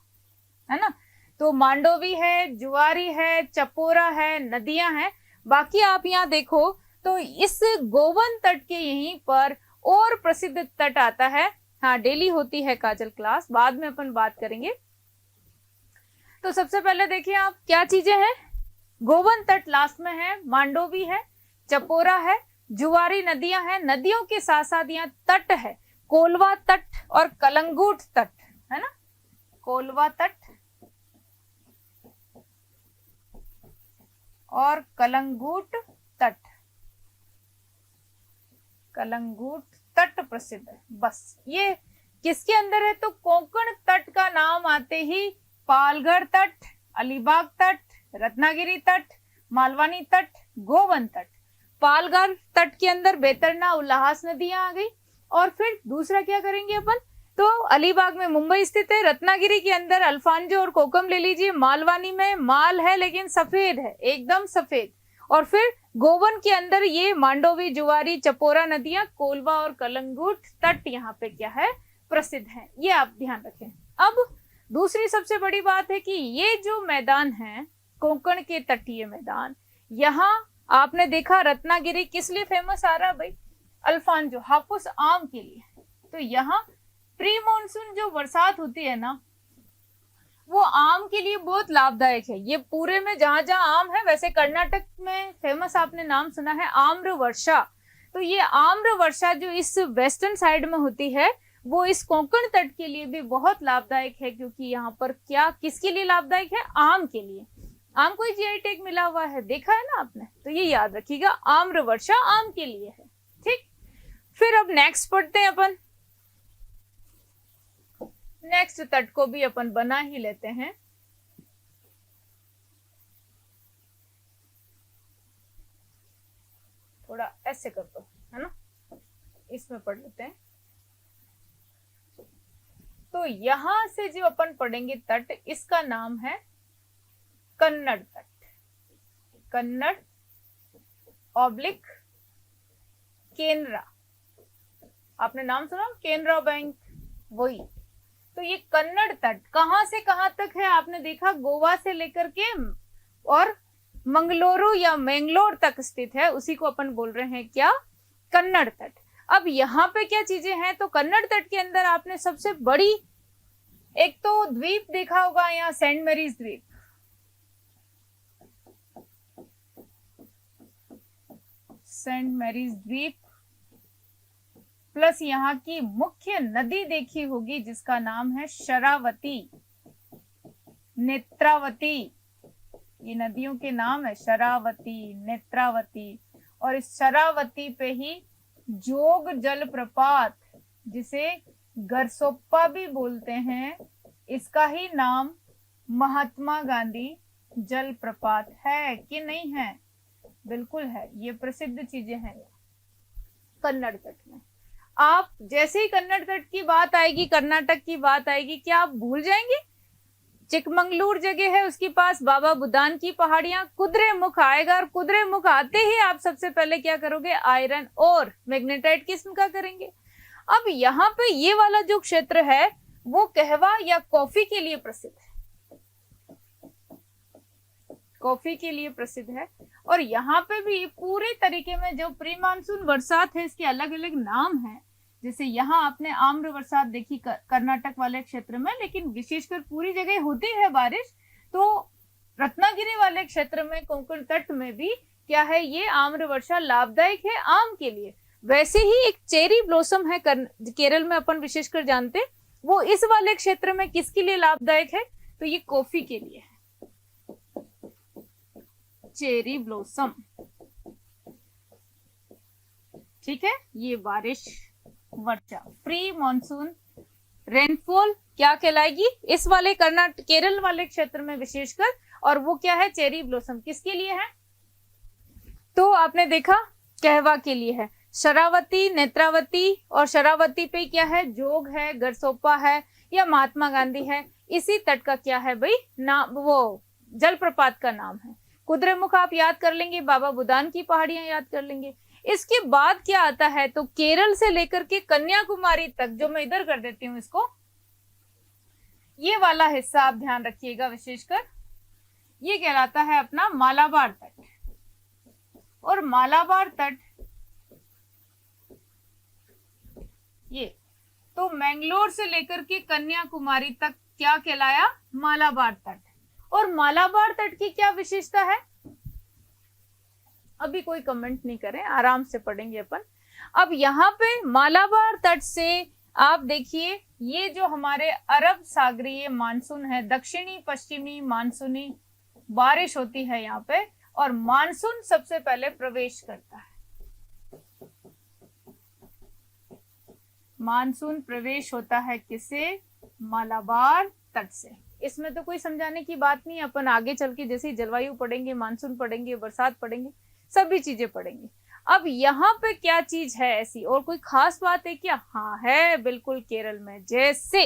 है ना। तो मांडोवी है, जुआरी है, चपोरा है, नदियां हैं। बाकी आप यहाँ देखो तो इस गोवन तट के यहीं पर और प्रसिद्ध तट आता है। हाँ, डेली होती है काजल क्लास, बाद में अपन बात करेंगे। तो सबसे पहले देखिए आप क्या चीजें हैं। गोवन तट लास्ट में है, मांडोवी है, चपोरा है, जुआरी नदियां हैं। नदियों के साथ साथ यहाँ तट है, कोलवा तट और कलंगूट तट, है ना। कोलवा तट और कलंगूट तट, कलंगूट तट प्रसिद्ध है। बस ये किसके अंदर है? तो कोंकण तट का नाम आते ही पालघर तट, अलीबाग तट, रत्नागिरी तट, मालवानी तट, गोवन तट। पालघर तट के अंदर बेतरना, उल्लाहास नदियां आ गई। और फिर दूसरा क्या करेंगे अपन? तो अलीबाग में मुंबई स्थित है, रत्नागिरी के अंदर अल्फांजो और कोकम ले लीजिए, मालवानी में माल है लेकिन सफेद है, एकदम सफेद। और फिर गोवन के अंदर ये मांडोवी, जुआरी, चपोरा नदियां, कोलवा और कलंगूट तट यहाँ पे क्या है? प्रसिद्ध है। ये आप ध्यान रखें। अब दूसरी सबसे बड़ी बात है कि ये जो मैदान है, कोंकण के तटीय मैदान, यहाँ आपने देखा रत्नागिरी किस लिए फेमस आ रहा है भाई? अल्फांजो, हापुस आम के लिए। तो यहाँ प्री मॉनसून जो बरसात होती है ना, वो आम के लिए बहुत लाभदायक है। ये पूरे में जहां जहां आम है, वैसे कर्नाटक में फेमस आपने नाम सुना है आम्र वर्षा। तो ये आम्र वर्षा जो इस वेस्टर्न साइड में होती है, वो इस कोंकण तट के लिए भी बहुत लाभदायक है, क्योंकि यहाँ पर क्या किसके लिए लाभदायक है? आम के लिए। आम को जीआई टैग मिला हुआ है, देखा है ना आपने, तो ये याद रखिएगा, आम्र वर्षा आम के लिए है। ठीक, फिर अब नेक्स्ट पढ़ते हैं अपन। नेक्स्ट तट को भी अपन बना ही लेते हैं। थोड़ा ऐसे कर दो, है ना, इसमें पढ़ लेते हैं। तो यहां से जो अपन पढ़ेंगे तट, इसका नाम है कन्नड़ तट। कन्नड़ ऑब्लिक केनरा, आपने नाम सुना, केनरा बैंक, वही। तो ये कन्नड़ तट कहां से कहां तक है? आपने देखा गोवा से लेकर के और मंगलोरू या मैंगलोर तक स्थित है, उसी को अपन बोल रहे हैं क्या? कन्नड़ तट। अब यहाँ पे क्या चीजें हैं? तो कन्नड़ तट के अंदर आपने सबसे बड़ी एक तो द्वीप देखा होगा, यहाँ सेंट मैरीज द्वीप, सेंट मैरीज द्वीप, प्लस यहाँ की मुख्य नदी देखी होगी जिसका नाम है शरावती, नेत्रावती। ये नदियों के नाम है शरावती, नेत्रावती। और इस शरावती पे ही जोग जलप्रपात, जिसे गरसोप्पा भी बोलते हैं, इसका ही नाम महात्मा गांधी जलप्रपात है कि नहीं है? बिल्कुल है, ये प्रसिद्ध चीजें हैं कन्नड़ तट में। आप जैसे ही कन्नड़ तट की बात आएगी, कर्नाटक की बात आएगी, क्या आप भूल जाएंगे? चिकमंगलूर जगह है, उसके पास बाबा बुदान की पहाड़ियां, कुद्रेमुख आएगा, और कुद्रेमुख आते ही आप सबसे पहले क्या करोगे? आयरन और मैग्नेटाइट किस्म का करेंगे। अब यहाँ पे ये वाला जो क्षेत्र है वो कहवा या कॉफी के लिए प्रसिद्ध है, कॉफी के लिए प्रसिद्ध है। और यहाँ पे भी पूरे तरीके में जो प्री मानसून बरसात है, इसके अलग अलग नाम है। जैसे यहाँ आपने आम्र बरसात देखी कर्नाटक वाले क्षेत्र में, लेकिन विशेषकर पूरी जगह होती है बारिश। तो रत्नागिरी वाले क्षेत्र में, कोंकण तट में भी क्या है? ये आम्र वर्षा लाभदायक है आम के लिए। वैसे ही एक चेरी ब्लॉसम है केरल में, अपन विशेषकर जानते हैं, वो इस वाले क्षेत्र में किसके लिए लाभदायक है? तो ये कॉफी के लिए है, चेरी ब्लॉसम। ठीक है, ये बारिश, वर्षा, प्री मॉनसून रेनफॉल क्या कहलाएगी इस वाले कर्नाटक केरल वाले क्षेत्र में विशेषकर, और वो क्या है? Cherry blossom. किसके लिए है? तो आपने देखा कहवा के लिए है, शरावती, नेत्रावती, और शरावती पे क्या है? जोग है, गरसोपा है, या महात्मा गांधी है। इसी तट का क्या है भाई? नाम, वो जलप्रपात का नाम है। कुद्रेमुख आप याद कर लेंगे, बाबा बुदान की पहाड़ियां याद कर लेंगे। इसके बाद क्या आता है? तो केरल से लेकर के कन्याकुमारी तक, जो मैं इधर कर देती हूँ इसको, ये वाला हिस्सा आप ध्यान रखिएगा विशेषकर, ये कहलाता है अपना मालाबार तट। और मालाबार तट ये, तो मैंगलोर से लेकर के कन्याकुमारी तक क्या कहलाया? मालाबार तट। और मालाबार तट की क्या विशेषता है? अभी कोई कमेंट नहीं करें, आराम से पढ़ेंगे अपन। अब यहाँ पे मालाबार तट से आप देखिए, ये जो हमारे अरब सागरीय मानसून है, दक्षिणी पश्चिमी मानसूनी बारिश होती है यहाँ पे, और मानसून सबसे पहले प्रवेश करता है। मानसून प्रवेश होता है किससे? मालाबार तट से। इसमें तो कोई समझाने की बात नहीं, अपन आगे चल के जैसे जलवायु पढ़ेंगे, मानसून पढ़ेंगे, बरसात पढ़ेंगे, सभी चीजें पढ़ेंगे। अब यहाँ पे क्या चीज है ऐसी, और कोई खास बात है क्या? हाँ है, बिल्कुल केरल में। जैसे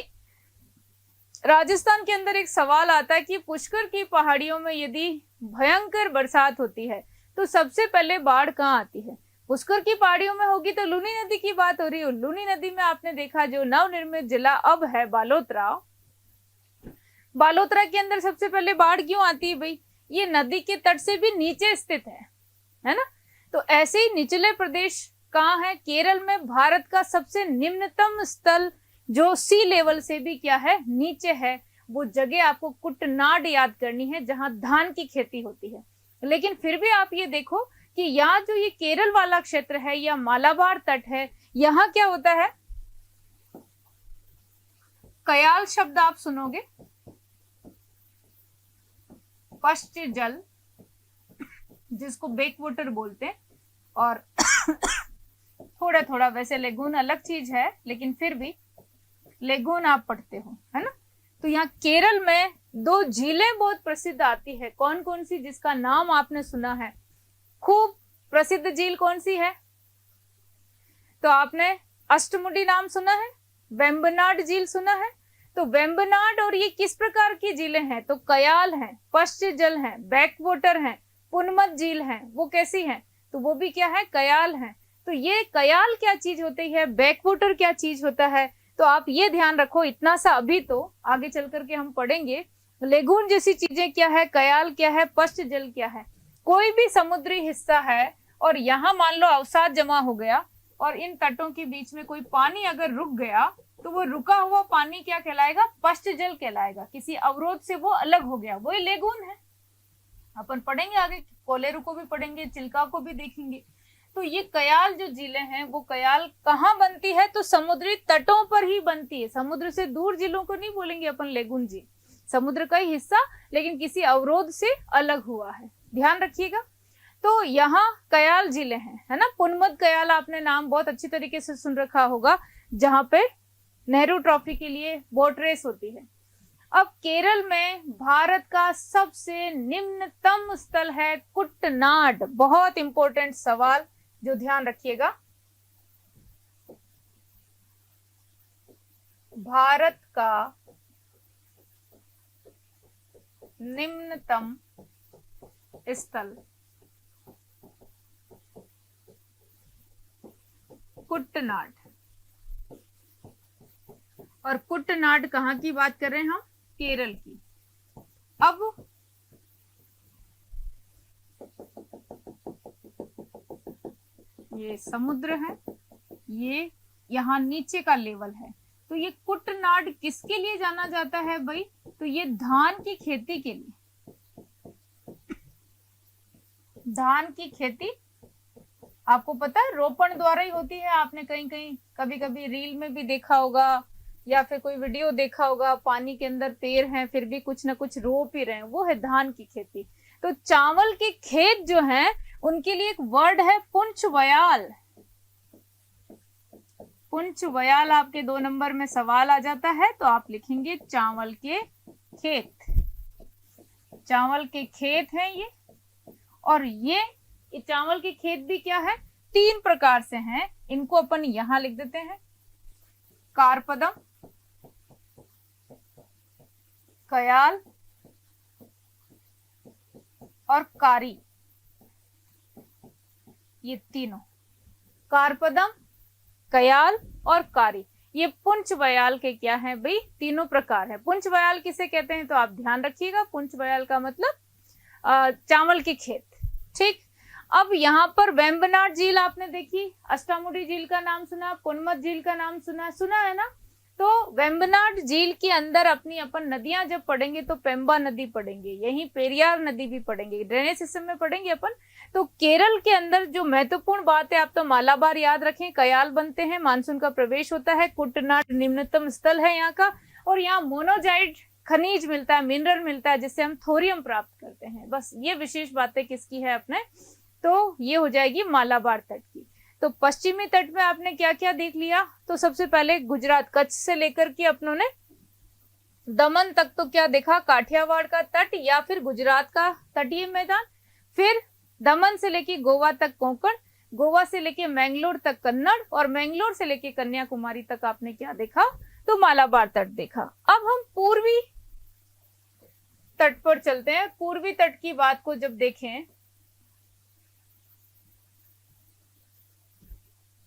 राजस्थान के अंदर एक सवाल आता है कि पुष्कर की पहाड़ियों में यदि भयंकर बरसात होती है तो सबसे पहले बाढ़ कहाँ आती है? पुष्कर की पहाड़ियों में होगी तो लूनी नदी की बात हो रही है। लूनी नदी में आपने देखा जो नवनिर्मित जिला अब है बालोतरा, बालोतरा के अंदर सबसे पहले बाढ़ क्यों आती है भाई? ये नदी के तट से भी नीचे स्थित है ना? तो ऐसे ही निचले प्रदेश कहाँ है? केरल में भारत का सबसे निम्नतम स्थल जो सी लेवल से भी क्या है? नीचे है। वो जगह आपको कुटनाड याद करनी है, जहां धान की खेती होती है। लेकिन फिर भी आप ये देखो कि यहाँ जो ये केरल वाला क्षेत्र है या मालाबार तट है, यहाँ क्या होता है? कयाल शब्द आप सुनोगे, पश्च जल, जिसको बेक वाटर बोलते हैं, और थोड़ा थोड़ा, वैसे लेगून अलग चीज है लेकिन फिर भी लेगून आप पढ़ते हो, है ना? तो यहाँ केरल में दो झीलें बहुत प्रसिद्ध आती है। कौन कौन सी? जिसका नाम आपने सुना है, खूब प्रसिद्ध झील कौन सी है? तो आपने अष्टमुडी नाम सुना है, वेम्बनाड झील सुना है। तो वेम्बनाड, और ये किस प्रकार की झीलें हैं? तो कयाल हैं, पश्च जल हैं, बैक वाटर हैं, पुनमत झील हैं। वो कैसी हैं? तो वो भी क्या है? कयाल हैं। तो ये कयाल क्या चीज होती है, बैक वाटर क्या चीज होता है? तो आप ये ध्यान रखो, इतना सा अभी, तो आगे चल करके हम पढ़ेंगे लेगून जैसी चीजें क्या है, कयाल क्या है, पश्च जल क्या है। कोई भी समुद्री हिस्सा है और यहाँ मान लो अवसाद जमा हो गया और इन तटों के बीच में कोई पानी अगर रुक गया तो वो रुका हुआ पानी क्या कहलाएगा? पश्च जल कहलाएगा। किसी अवरोध से वो अलग हो गया, वो लेगून है। अपन पढ़ेंगे आगे, कोलेरू को भी पढ़ेंगे, चिल्का को भी देखेंगे। तो ये कयाल जो झीलें हैं, वो कयाल कहाँ बनती है? तो समुद्री तटों पर ही बनती है। समुद्र से दूर झीलों को नहीं बोलेंगे अपन लेगून झील, समुद्र का ही हिस्सा लेकिन किसी अवरोध से अलग हुआ है, ध्यान रखिएगा। तो यहाँ कयाल झीलें हैं, है ना? पुनमत कयाल आपने नाम बहुत अच्छी तरीके से सुन रखा होगा, जहां पे नेहरू ट्रॉफी के लिए बोट रेस होती है। अब केरल में भारत का सबसे निम्नतम स्थल है कुटनाड। बहुत इंपॉर्टेंट सवाल जो ध्यान रखिएगा, भारत का निम्नतम स्थल कुटनाड। और कुटनाड कहाँ की बात कर रहे हैं हम? केरल की। अब ये समुद्र है, ये यहाँ नीचे का लेवल है। तो ये कुटनाड किसके लिए जाना जाता है भाई? तो ये धान की खेती के लिए, धान की खेती आपको पता है रोपण द्वारा ही होती है। आपने कहीं कहीं कभी कभी रील में भी देखा होगा या फिर कोई वीडियो देखा होगा, पानी के अंदर पेड़ हैं फिर भी कुछ ना कुछ रोप ही रहे हैं, वो है धान की खेती। तो चावल के खेत जो हैं उनके लिए एक वर्ड है पुंछ वयाल। पुंछ वयाल आपके 2 नंबर में सवाल आ जाता है तो आप लिखेंगे चावल के खेत। चावल के खेत हैं ये। और ये चावल के खेत भी क्या है, 3 प्रकार से हैं। इनको अपन यहां लिख देते हैं, कारपदम, कयाल और कारी। ये तीनों, कारपदम, कयाल और कारी, ये पुंछ वयाल के क्या है भाई, तीनों प्रकार है। पुंछ वयाल किसे कहते हैं तो आप ध्यान रखिएगा, पुंछ वयाल का मतलब चावल के खेत। ठीक। अब यहाँ पर वेम्बनाड झील आपने देखी, अष्टामुडी झील का नाम सुना, पुनमत झील का नाम सुना है ना। तो वेम्बनाड झील के अंदर अपनी अपन नदियां जब पढ़ेंगे तो पेम्बा नदी पढ़ेंगे, यही पेरियार नदी भी पढ़ेंगे, ड्रेनेज सिस्टम में पढ़ेंगे अपन। तो केरल के अंदर जो महत्वपूर्ण बात है, आप तो मालाबार याद रखें, कयाल बनते हैं, मानसून का प्रवेश होता है, कुटनाड निम्नतम स्थल है यहाँ का, और यहाँ मोनोजाइट खनिज मिलता है, मिनरल मिलता है, जिससे हम थोरियम प्राप्त करते हैं। बस ये विशेष बातें किसकी है अपने, तो ये हो जाएगी मालाबार तट की। तो पश्चिमी तट में आपने क्या क्या देख लिया, तो सबसे पहले गुजरात, कच्छ से लेकर के अपनों ने दमन तक तो क्या देखा, काठियावाड़ का तट या फिर गुजरात का तटीय मैदान। फिर दमन से लेके गोवा तक कोंकण, गोवा से लेके मैंगलोर तक कन्नड़, और मैंगलोर से लेके कन्याकुमारी तक आपने क्या देखा, तो मालाबार तट देखा। अब हम पूर्वी तट पर चलते हैं। पूर्वी तट की बात को जब देखें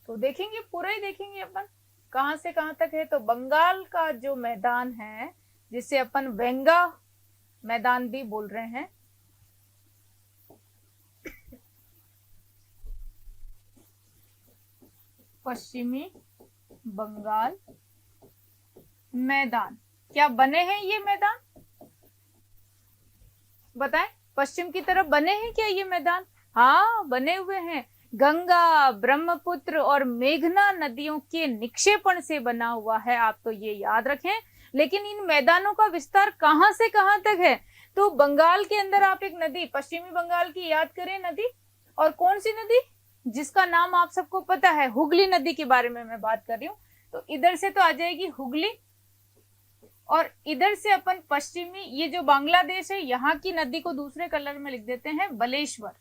तो देखेंगे, पूरा ही देखेंगे अपन, कहां से कहां तक है। तो बंगाल का जो मैदान है, जिसे अपन वेंगा मैदान भी बोल रहे हैं, पश्चिमी बंगाल मैदान, क्या बने हैं ये मैदान, बताएं, पश्चिम की तरफ बने हैं क्या ये मैदान? हाँ, बने हुए हैं। गंगा, ब्रह्मपुत्र और मेघना नदियों के निक्षेपण से बना हुआ है, आप तो ये याद रखें। लेकिन इन मैदानों का विस्तार कहां से कहां तक है, तो बंगाल के अंदर आप एक नदी, पश्चिमी बंगाल की याद करें नदी, और कौन सी नदी, जिसका नाम आप सबको पता है, हुगली नदी के बारे में मैं बात कर रही हूँ। तो इधर से तो आ जाएगी हुगली, और इधर से अपन पश्चिमी, ये जो बांग्लादेश है, यहाँ की नदी को दूसरे कलर में लिख देते हैं बलेश्वर।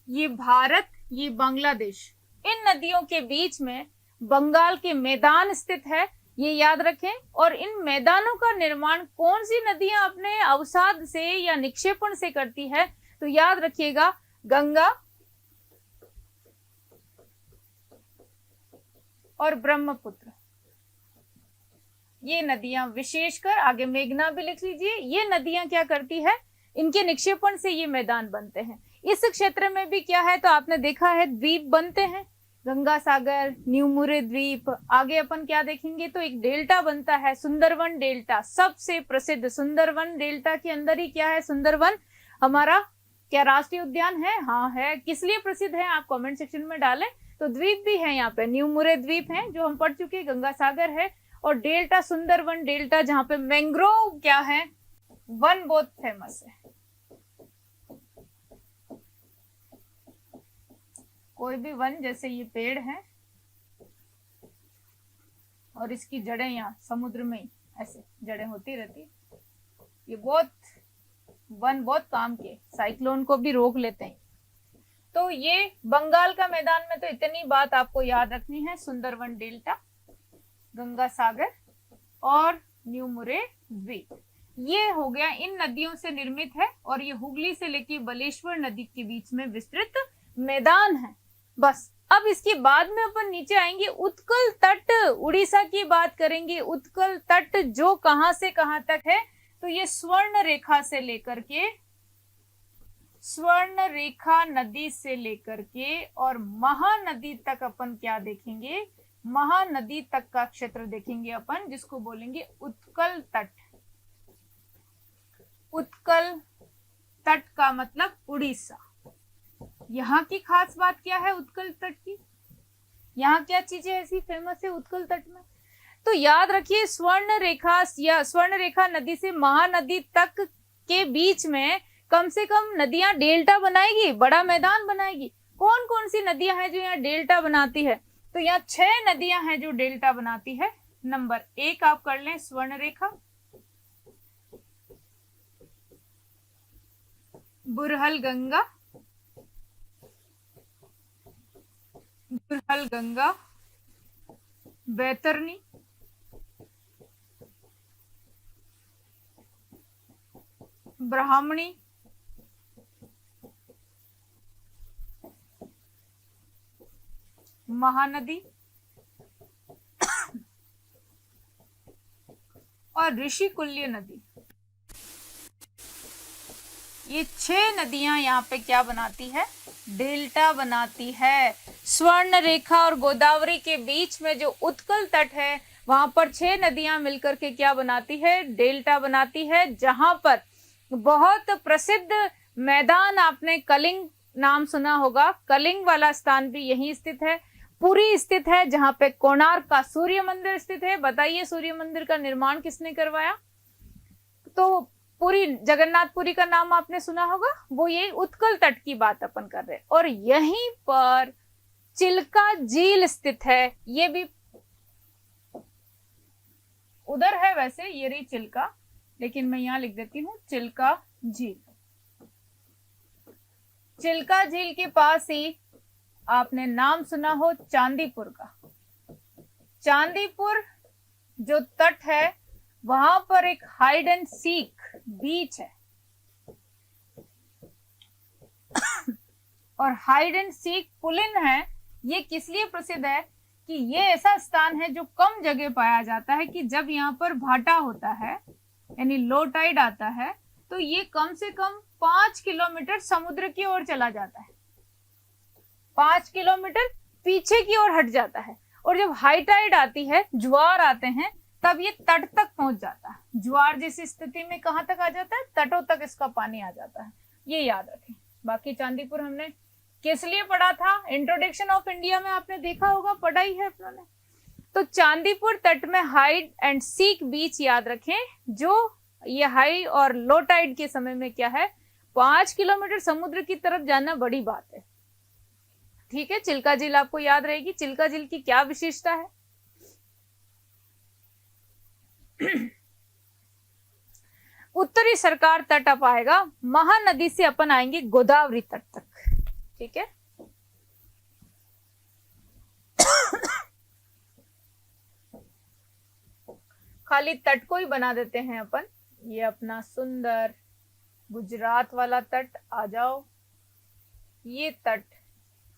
ये भारत, ये बांग्लादेश, इन नदियों के बीच में बंगाल के मैदान स्थित है, ये याद रखें। और इन मैदानों का निर्माण कौन सी नदियां अपने अवसाद से या निक्षेपण से करती है, तो याद रखिएगा गंगा और ब्रह्मपुत्र, ये नदियां विशेषकर, आगे मेघना भी लिख लीजिए, ये नदियां क्या करती है, इनके निक्षेपण से ये मैदान बनते हैं। इस क्षेत्र में भी क्या है, तो आपने देखा है द्वीप बनते हैं, गंगा सागर, न्यू मुरे द्वीप। आगे अपन क्या देखेंगे, तो एक डेल्टा बनता है, सुंदरवन डेल्टा, सबसे प्रसिद्ध सुंदरवन डेल्टा के अंदर ही क्या है, सुंदरवन हमारा क्या राष्ट्रीय उद्यान है, हाँ है। किस लिए प्रसिद्ध है आप कमेंट सेक्शन में डालें। तो द्वीप भी है यहाँ पे, न्यू मुरे द्वीप है जो हम पढ़ चुके हैं, गंगा सागर है, और डेल्टा सुंदरवन डेल्टा, जहां पे मैंग्रोव क्या है, वन बहुत फेमस है। कोई भी वन, जैसे ये पेड़ है और इसकी जड़ें यहाँ समुद्र में ऐसे जड़ें होती रहती, ये बहुत वन बहुत काम के, साइक्लोन को भी रोक लेते हैं। तो ये बंगाल का मैदान में तो इतनी बात आपको याद रखनी है, सुंदरवन डेल्टा, गंगा सागर और न्यू मुरे द्वीप, ये हो गया, इन नदियों से निर्मित है। और ये हुगली से लेकर बलेश्वर नदी के बीच में विस्तृत मैदान है। बस अब इसके बाद में अपन नीचे आएंगे, उत्कल तट, उड़ीसा की बात करेंगे। उत्कल तट जो कहां से कहां तक है, तो ये स्वर्ण रेखा से लेकर के, स्वर्ण रेखा नदी से लेकर के और महानदी तक अपन क्या देखेंगे, महानदी तक का क्षेत्र देखेंगे अपन, जिसको बोलेंगे उत्कल तट। उत्कल तट का मतलब उड़ीसा। यहाँ की खास बात क्या है उत्कल तट की? यहाँ क्या चीजें ऐसी फेमस है उत्कल तट में? तो याद रखिए, स्वर्ण रेखा या स्वर्ण रेखा नदी से महानदी तक के बीच में कम से कम नदियां डेल्टा बनाएगी, बड़ा मैदान बनाएगी। कौन कौन सी नदियां हैं जो यहाँ डेल्टा बनाती है? तो यहाँ 6 नदियां हैं जो डेल्टा बनाती है। नंबर 1 आप कर लें स्वर्ण रेखा, बुरहल गंगा, बुरहल गंगा, बैतरनी, ब्राह्मणी, महानदी और ऋषिकुल्य नदी। ये 6 नदियां यहाँ पे क्या बनाती है? डेल्टा बनाती है। स्वर्ण रेखा और गोदावरी के बीच में जो उत्कल तट है वहां पर 6 नदियां मिलकर के क्या बनाती है? डेल्टा बनाती है। जहां पर बहुत प्रसिद्ध मैदान, आपने कलिंग नाम सुना होगा, कलिंग वाला स्थान भी यहीं स्थित है। पुरी स्थित है जहां पे कोणार्क का सूर्य मंदिर स्थित है। बताइए सूर्य मंदिर का निर्माण किसने करवाया? तो पुरी, जगन्नाथपुरी का नाम आपने सुना होगा, वो ये उत्कल तट की बात अपन कर रहे हैं। और यहीं पर चिल्का झील स्थित है। ये भी उधर है वैसे, ये रही चिल्का, लेकिन मैं यहां लिख देती हूँ चिल्का झील। चिल्का झील के पास ही आपने नाम सुना हो चांदीपुर का। चांदीपुर जो तट है वहां पर एक हाइड एंड सीक बीच है। और हाइड एंड सीक पुलिन है। ये किस लिए प्रसिद्ध है? कि ये ऐसा स्थान है जो कम जगह पाया जाता है कि जब यहाँ पर भाटा होता है यानी लो टाइड आता है तो ये कम से कम 5 किलोमीटर समुद्र की ओर चला जाता है, 5 किलोमीटर पीछे की ओर हट जाता है। और जब हाई टाइड आती है, ज्वार आते हैं, तब ये तट तक पहुंच जाता है। ज्वार जैसी स्थिति में कहां तक आ जाता है? तटों तक इसका पानी आ जाता है। ये याद रखें। बाकी चांदीपुर हमने किस लिए पढ़ा था? इंट्रोडक्शन ऑफ इंडिया में आपने देखा होगा, पढ़ाई है अपनों ने। तो चांदीपुर तट में हाइड एंड सीक बीच याद रखें, जो ये हाई और लो टाइड के समय में क्या है, 5 किलोमीटर समुद्र की तरफ जाना बड़ी बात है। ठीक है, चिल्का झील आपको याद रहेगी। चिल्का झील की क्या विशेषता है? उत्तरी सरकार तट अप आएगा, महानदी से अपन आएंगे गोदावरी तट तक। ठीक है, खाली तट को ही बना देते हैं अपन। ये अपना सुंदर गुजरात वाला तट आ जाओ। ये तट,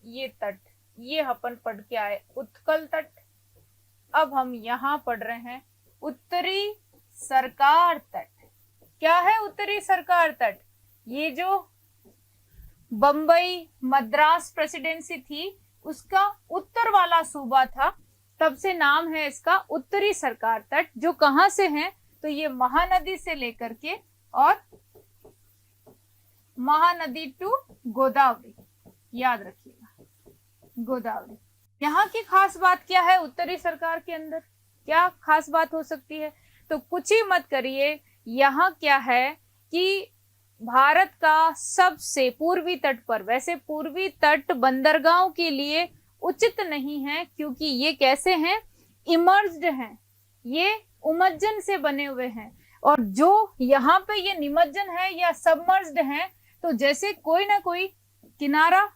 ये तट, ये अपन पढ़ के आए उत्कल तट। अब हम यहां पढ़ रहे हैं उत्तरी सरकार तट। क्या है उत्तरी सरकार तट? ये जो बंबई मद्रास प्रेसिडेंसी थी उसका उत्तर वाला सूबा था, तब से नाम है इसका उत्तरी सरकार तट। जो कहां से है? तो ये महानदी से लेकर के और महानदी टू गोदावरी, याद रखिएगा गोदावरी। यहाँ की खास बात क्या है? उत्तरी सरकार के अंदर क्या खास बात हो सकती है? तो कुछ ही मत करिए। यहाँ क्या है कि भारत का सबसे पूर्वी तट पर, वैसे पूर्वी तट बंदरगाहों के लिए उचित नहीं है क्योंकि ये कैसे हैं? इमर्ज्ड हैं, ये उमज्जन से बने हुए हैं। और जो यहाँ पे ये निमज्जन है या सबमर्ज्ड हैं, तो जैसे कोई ना कोई किनारा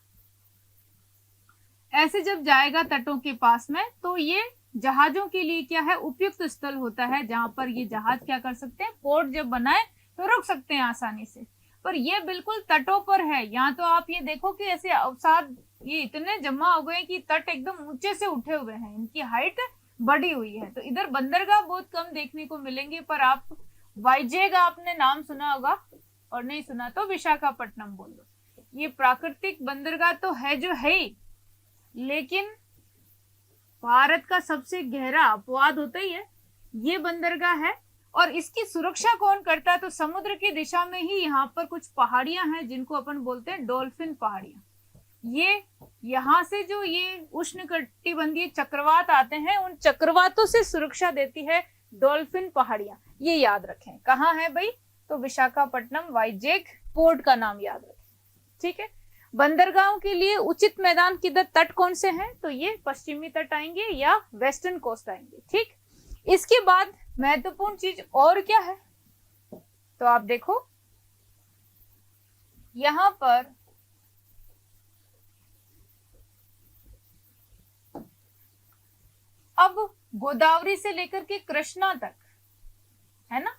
ऐसे जब जाएगा तटों के पास में, तो ये जहाजों के लिए क्या है? उपयुक्त स्थल होता है, जहां पर ये जहाज क्या कर सकते हैं? पोर्ट जब बनाए तो रुक सकते हैं आसानी से। पर ये बिल्कुल तटों पर है। यहाँ तो आप ये देखो कि ऐसे अवसाद ये इतने जमा हो गए कि तट एकदम ऊंचे से उठे हुए हैं, इनकी हाइट बढ़ी हुई है। तो इधर बंदरगाह बहुत कम देखने को मिलेंगे। पर आप वाइजेग आपने नाम सुना होगा, और नहीं सुना तो विशाखापट्टनम बोल दो। ये प्राकृतिक बंदरगाह तो है जो है ही, लेकिन भारत का सबसे गहरा अपवाद होता ही है ये बंदरगाह है। और इसकी सुरक्षा कौन करता है? तो समुद्र की दिशा में ही यहाँ पर कुछ पहाड़ियां हैं जिनको अपन बोलते हैं डॉल्फिन पहाड़ियां। ये यहाँ से जो ये उष्णकटिबंधीय चक्रवात आते हैं, उन चक्रवातों से सुरक्षा देती है डॉल्फिन पहाड़ियां। ये याद रखें, कहाँ है भाई? तो विशाखापट्टनम, वाइजेक पोर्ट का नाम याद रखें, ठीक है। बंदरगाहों के लिए उचित मैदान किधर, तट कौन से हैं? तो ये पश्चिमी तट आएंगे या वेस्टर्न कोस्ट आएंगे, ठीक। इसके बाद महत्वपूर्ण चीज और क्या है, तो आप देखो यहां पर अब गोदावरी से लेकर के कृष्णा तक है ना,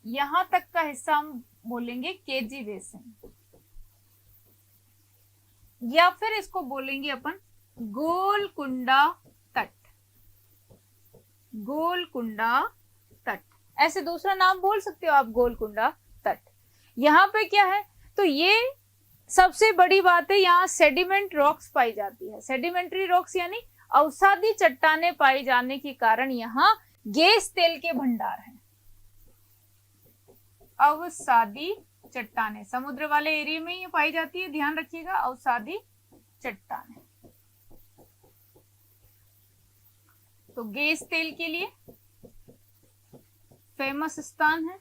यहां तक का हिस्सा हम बोलेंगे केजी बेसिन, या फिर इसको बोलेंगे अपन गोलकुंडा तट। गोलकुंडा तट, ऐसे दूसरा नाम बोल सकते हो आप, गोलकुंडा तट। यहाँ पे क्या है, तो ये सबसे बड़ी बात है, यहाँ सेडिमेंट रॉक्स पाई जाती है। सेडिमेंट्री रॉक्स यानी अवसादी चट्टाने पाए जाने के कारण यहाँ गैस तेल के भंडार हैं। अवसादी चट्टाने समुद्र वाले एरिया में ही पाई जाती है, ध्यान रखिएगा, अवसादी चट्टाने। तो गैस तेल के लिए फेमस स्थान है।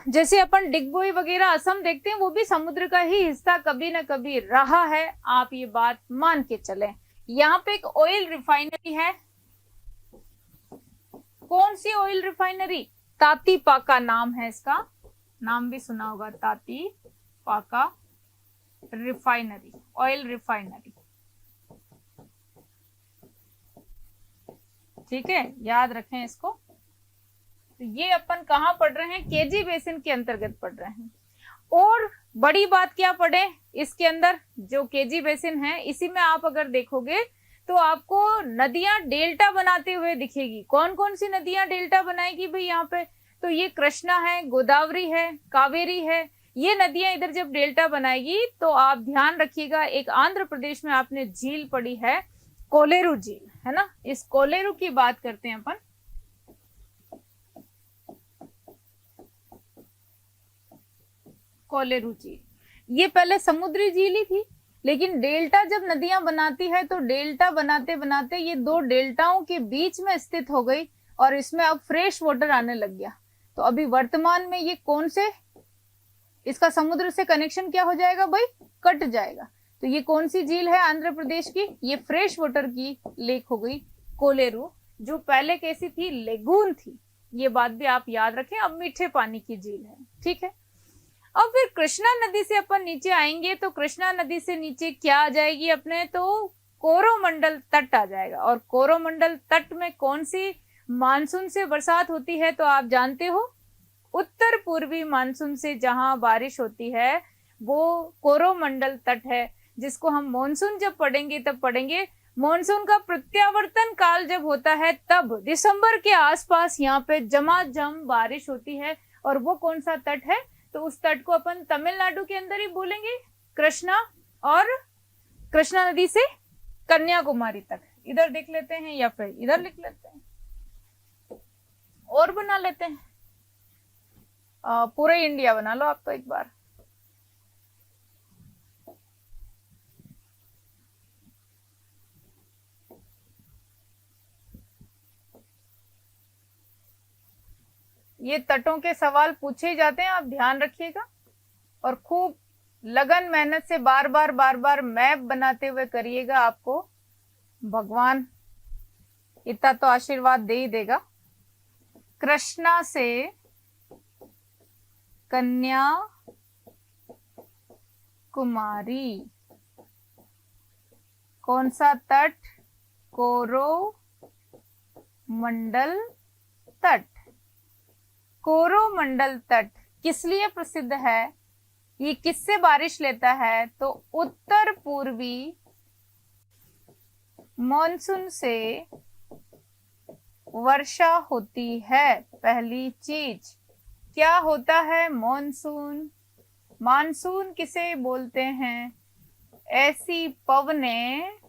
जैसे अपन डिगबोई वगैरह असम देखते हैं, वो भी समुद्र का ही हिस्सा कभी ना कभी रहा है, आप ये बात मान के चलें। यहाँ पे एक ऑयल रिफाइनरी है, कौन सी ऑयल रिफाइनरी? ताती पाका नाम है इसका, नाम भी सुना होगा, ताती पाका रिफाइनरी, ऑयल रिफाइनरी, ठीक है, याद रखें इसको। तो ये अपन कहाँ पढ़ रहे हैं? केजी बेसिन के अंतर्गत पढ़ रहे हैं। और बड़ी बात क्या पढ़े इसके अंदर, जो केजी बेसिन है, इसी में आप अगर देखोगे तो आपको नदियां डेल्टा बनाते हुए दिखेगी। कौन कौन सी नदियां डेल्टा बनाएगी भाई यहाँ पे? तो ये कृष्णा है, गोदावरी है, कावेरी है, ये नदियां इधर जब डेल्टा बनाएगी तो आप ध्यान रखिएगा, एक आंध्र प्रदेश में आपने झील पड़ी है, कोलेरू झील, है ना। इस कोलेरू की बात करते हैं अपन। कोलेरू झील ये पहले समुद्री झील ही थी, लेकिन डेल्टा जब नदियां बनाती है तो डेल्टा बनाते बनाते ये दो डेल्टाओं के बीच में स्थित हो गई और इसमें अब फ्रेश वाटर आने लग गया। तो अभी वर्तमान में ये कौन से, इसका समुद्र से कनेक्शन क्या हो जाएगा भाई? कट जाएगा। तो ये कौन सी झील है आंध्र प्रदेश की? ये फ्रेश वाटर की लेक हो गई कोलेरू, जो पहले कैसी थी? लेगून थी। ये बात भी आप याद रखें, अब मीठे पानी की झील है, ठीक है। अब फिर कृष्णा नदी से अपन नीचे आएंगे तो कृष्णा नदी से नीचे क्या आ जाएगी अपने? तो कोरोमंडल तट आ जाएगा। और कोरोमंडल तट में कौन सी मानसून से बरसात होती है? तो आप जानते हो, उत्तर पूर्वी मानसून से जहां बारिश होती है वो कोरोमंडल तट है, जिसको हम मॉनसून जब पढ़ेंगे तब पढ़ेंगे। मॉनसून का प्रत्यावर्तन काल जब होता है तब दिसंबर के आसपास यहाँ पे झमाझम बारिश होती है। और वो कौन सा तट है? तो उस तट को अपन तमिलनाडु के अंदर ही बोलेंगे, कृष्णा, और कृष्णा नदी से कन्याकुमारी तक। इधर देख लेते हैं या फिर इधर लिख लेते हैं और बना लेते हैं, पूरे इंडिया बना लो आप तो एक बार। ये तटों के सवाल पूछे ही जाते हैं, आप ध्यान रखिएगा। और खूब लगन मेहनत से बार बार मैप बनाते हुए करिएगा, आपको भगवान इतना तो आशीर्वाद दे ही देगा। कृष्णा से कन्याकुमारी कौन सा तट? कोरोमंडल तट। कोरोमंडल तट किस लिए प्रसिद्ध है? ये किससे बारिश लेता है? तो उत्तर पूर्वी मॉनसून से वर्षा होती है। पहली चीज क्या होता है? मॉनसून। मानसून किसे बोलते हैं? ऐसी पवनें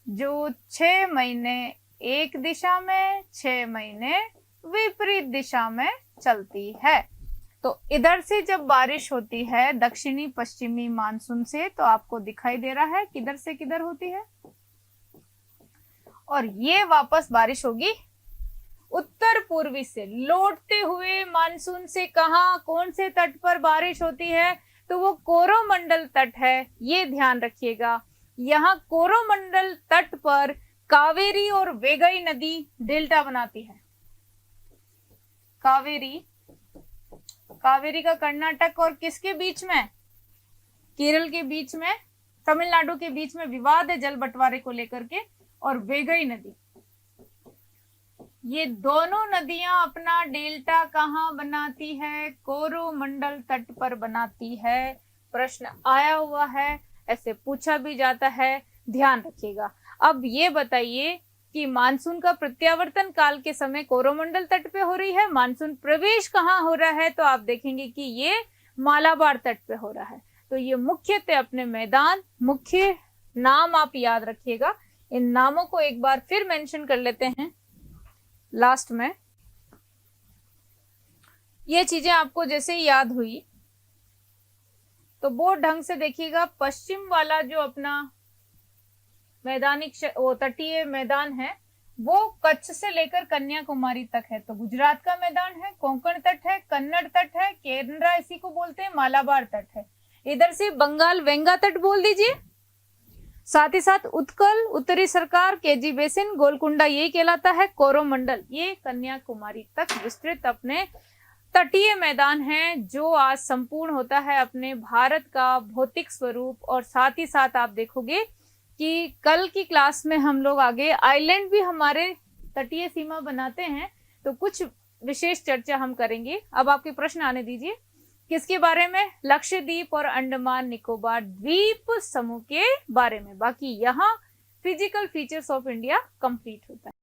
जो 6 महीने एक दिशा में, 6 महीने विपरीत दिशा में चलती है। तो इधर से जब बारिश होती है दक्षिणी पश्चिमी मानसून से, तो आपको दिखाई दे रहा है किधर से किधर होती है, और ये वापस बारिश होगी उत्तर पूर्वी से लौटते हुए मानसून से। कहा, कौन से तट पर बारिश होती है, तो वो कोरोमंडल तट है, ये ध्यान रखिएगा। यहाँ कोरोमंडल तट पर कावेरी और वेगई नदी डेल्टा बनाती है। कावेरी का कर्नाटक और किसके बीच में, केरल के बीच में, तमिलनाडु के बीच में विवाद है जल बंटवारे को लेकर के। और वेगई नदी, ये दोनों नदियां अपना डेल्टा कहाँ बनाती है, कोरोमंडल तट पर बनाती है। प्रश्न आया हुआ है, ऐसे पूछा भी जाता है, ध्यान रखिएगा। अब ये बताइए कि मानसून का प्रत्यावर्तन काल के समय कोरोमंडल तट पे हो रही है, मानसून प्रवेश कहाँ हो रहा है, तो आप देखेंगे कि ये मालाबार तट पे हो रहा है। तो ये मुख्यतः अपने मैदान, मुख्य नाम आप याद रखिएगा। इन नामों को एक बार फिर मेंशन कर लेते हैं लास्ट में। ये चीजें आपको जैसे ही याद हुई तो बहुत ढंग से देखिएगा। पश्चिम वाला जो अपना मैदानी वो तटीय मैदान है वो कच्छ से लेकर कन्याकुमारी तक है, तो गुजरात का मैदान है, कोंकण तट है, कन्नड़ तट है, केरला इसी को बोलते हैं, मालाबार तट है। इधर से बंगाल वेंगा तट बोल दीजिए। साथ ही साथ उत्कल, उत्तरी सरकार, केजी बेसिन, गोलकुंडा ये कहलाता है कोरोमंडल। ये कन्याकुमारी तक विस्तृत अपने तटीय मैदान है जो आज संपूर्ण होता है अपने भारत का भौतिक स्वरूप। और साथ ही साथ आप देखोगे कि कल की क्लास में हम लोग आगे आइलैंड भी हमारे तटीय सीमा बनाते हैं, तो कुछ विशेष चर्चा हम करेंगे। अब आपके प्रश्न आने दीजिए, किसके बारे में, लक्षद्वीप और अंडमान निकोबार द्वीप समूह के बारे में। बाकी यहाँ physical features of India complete होता है।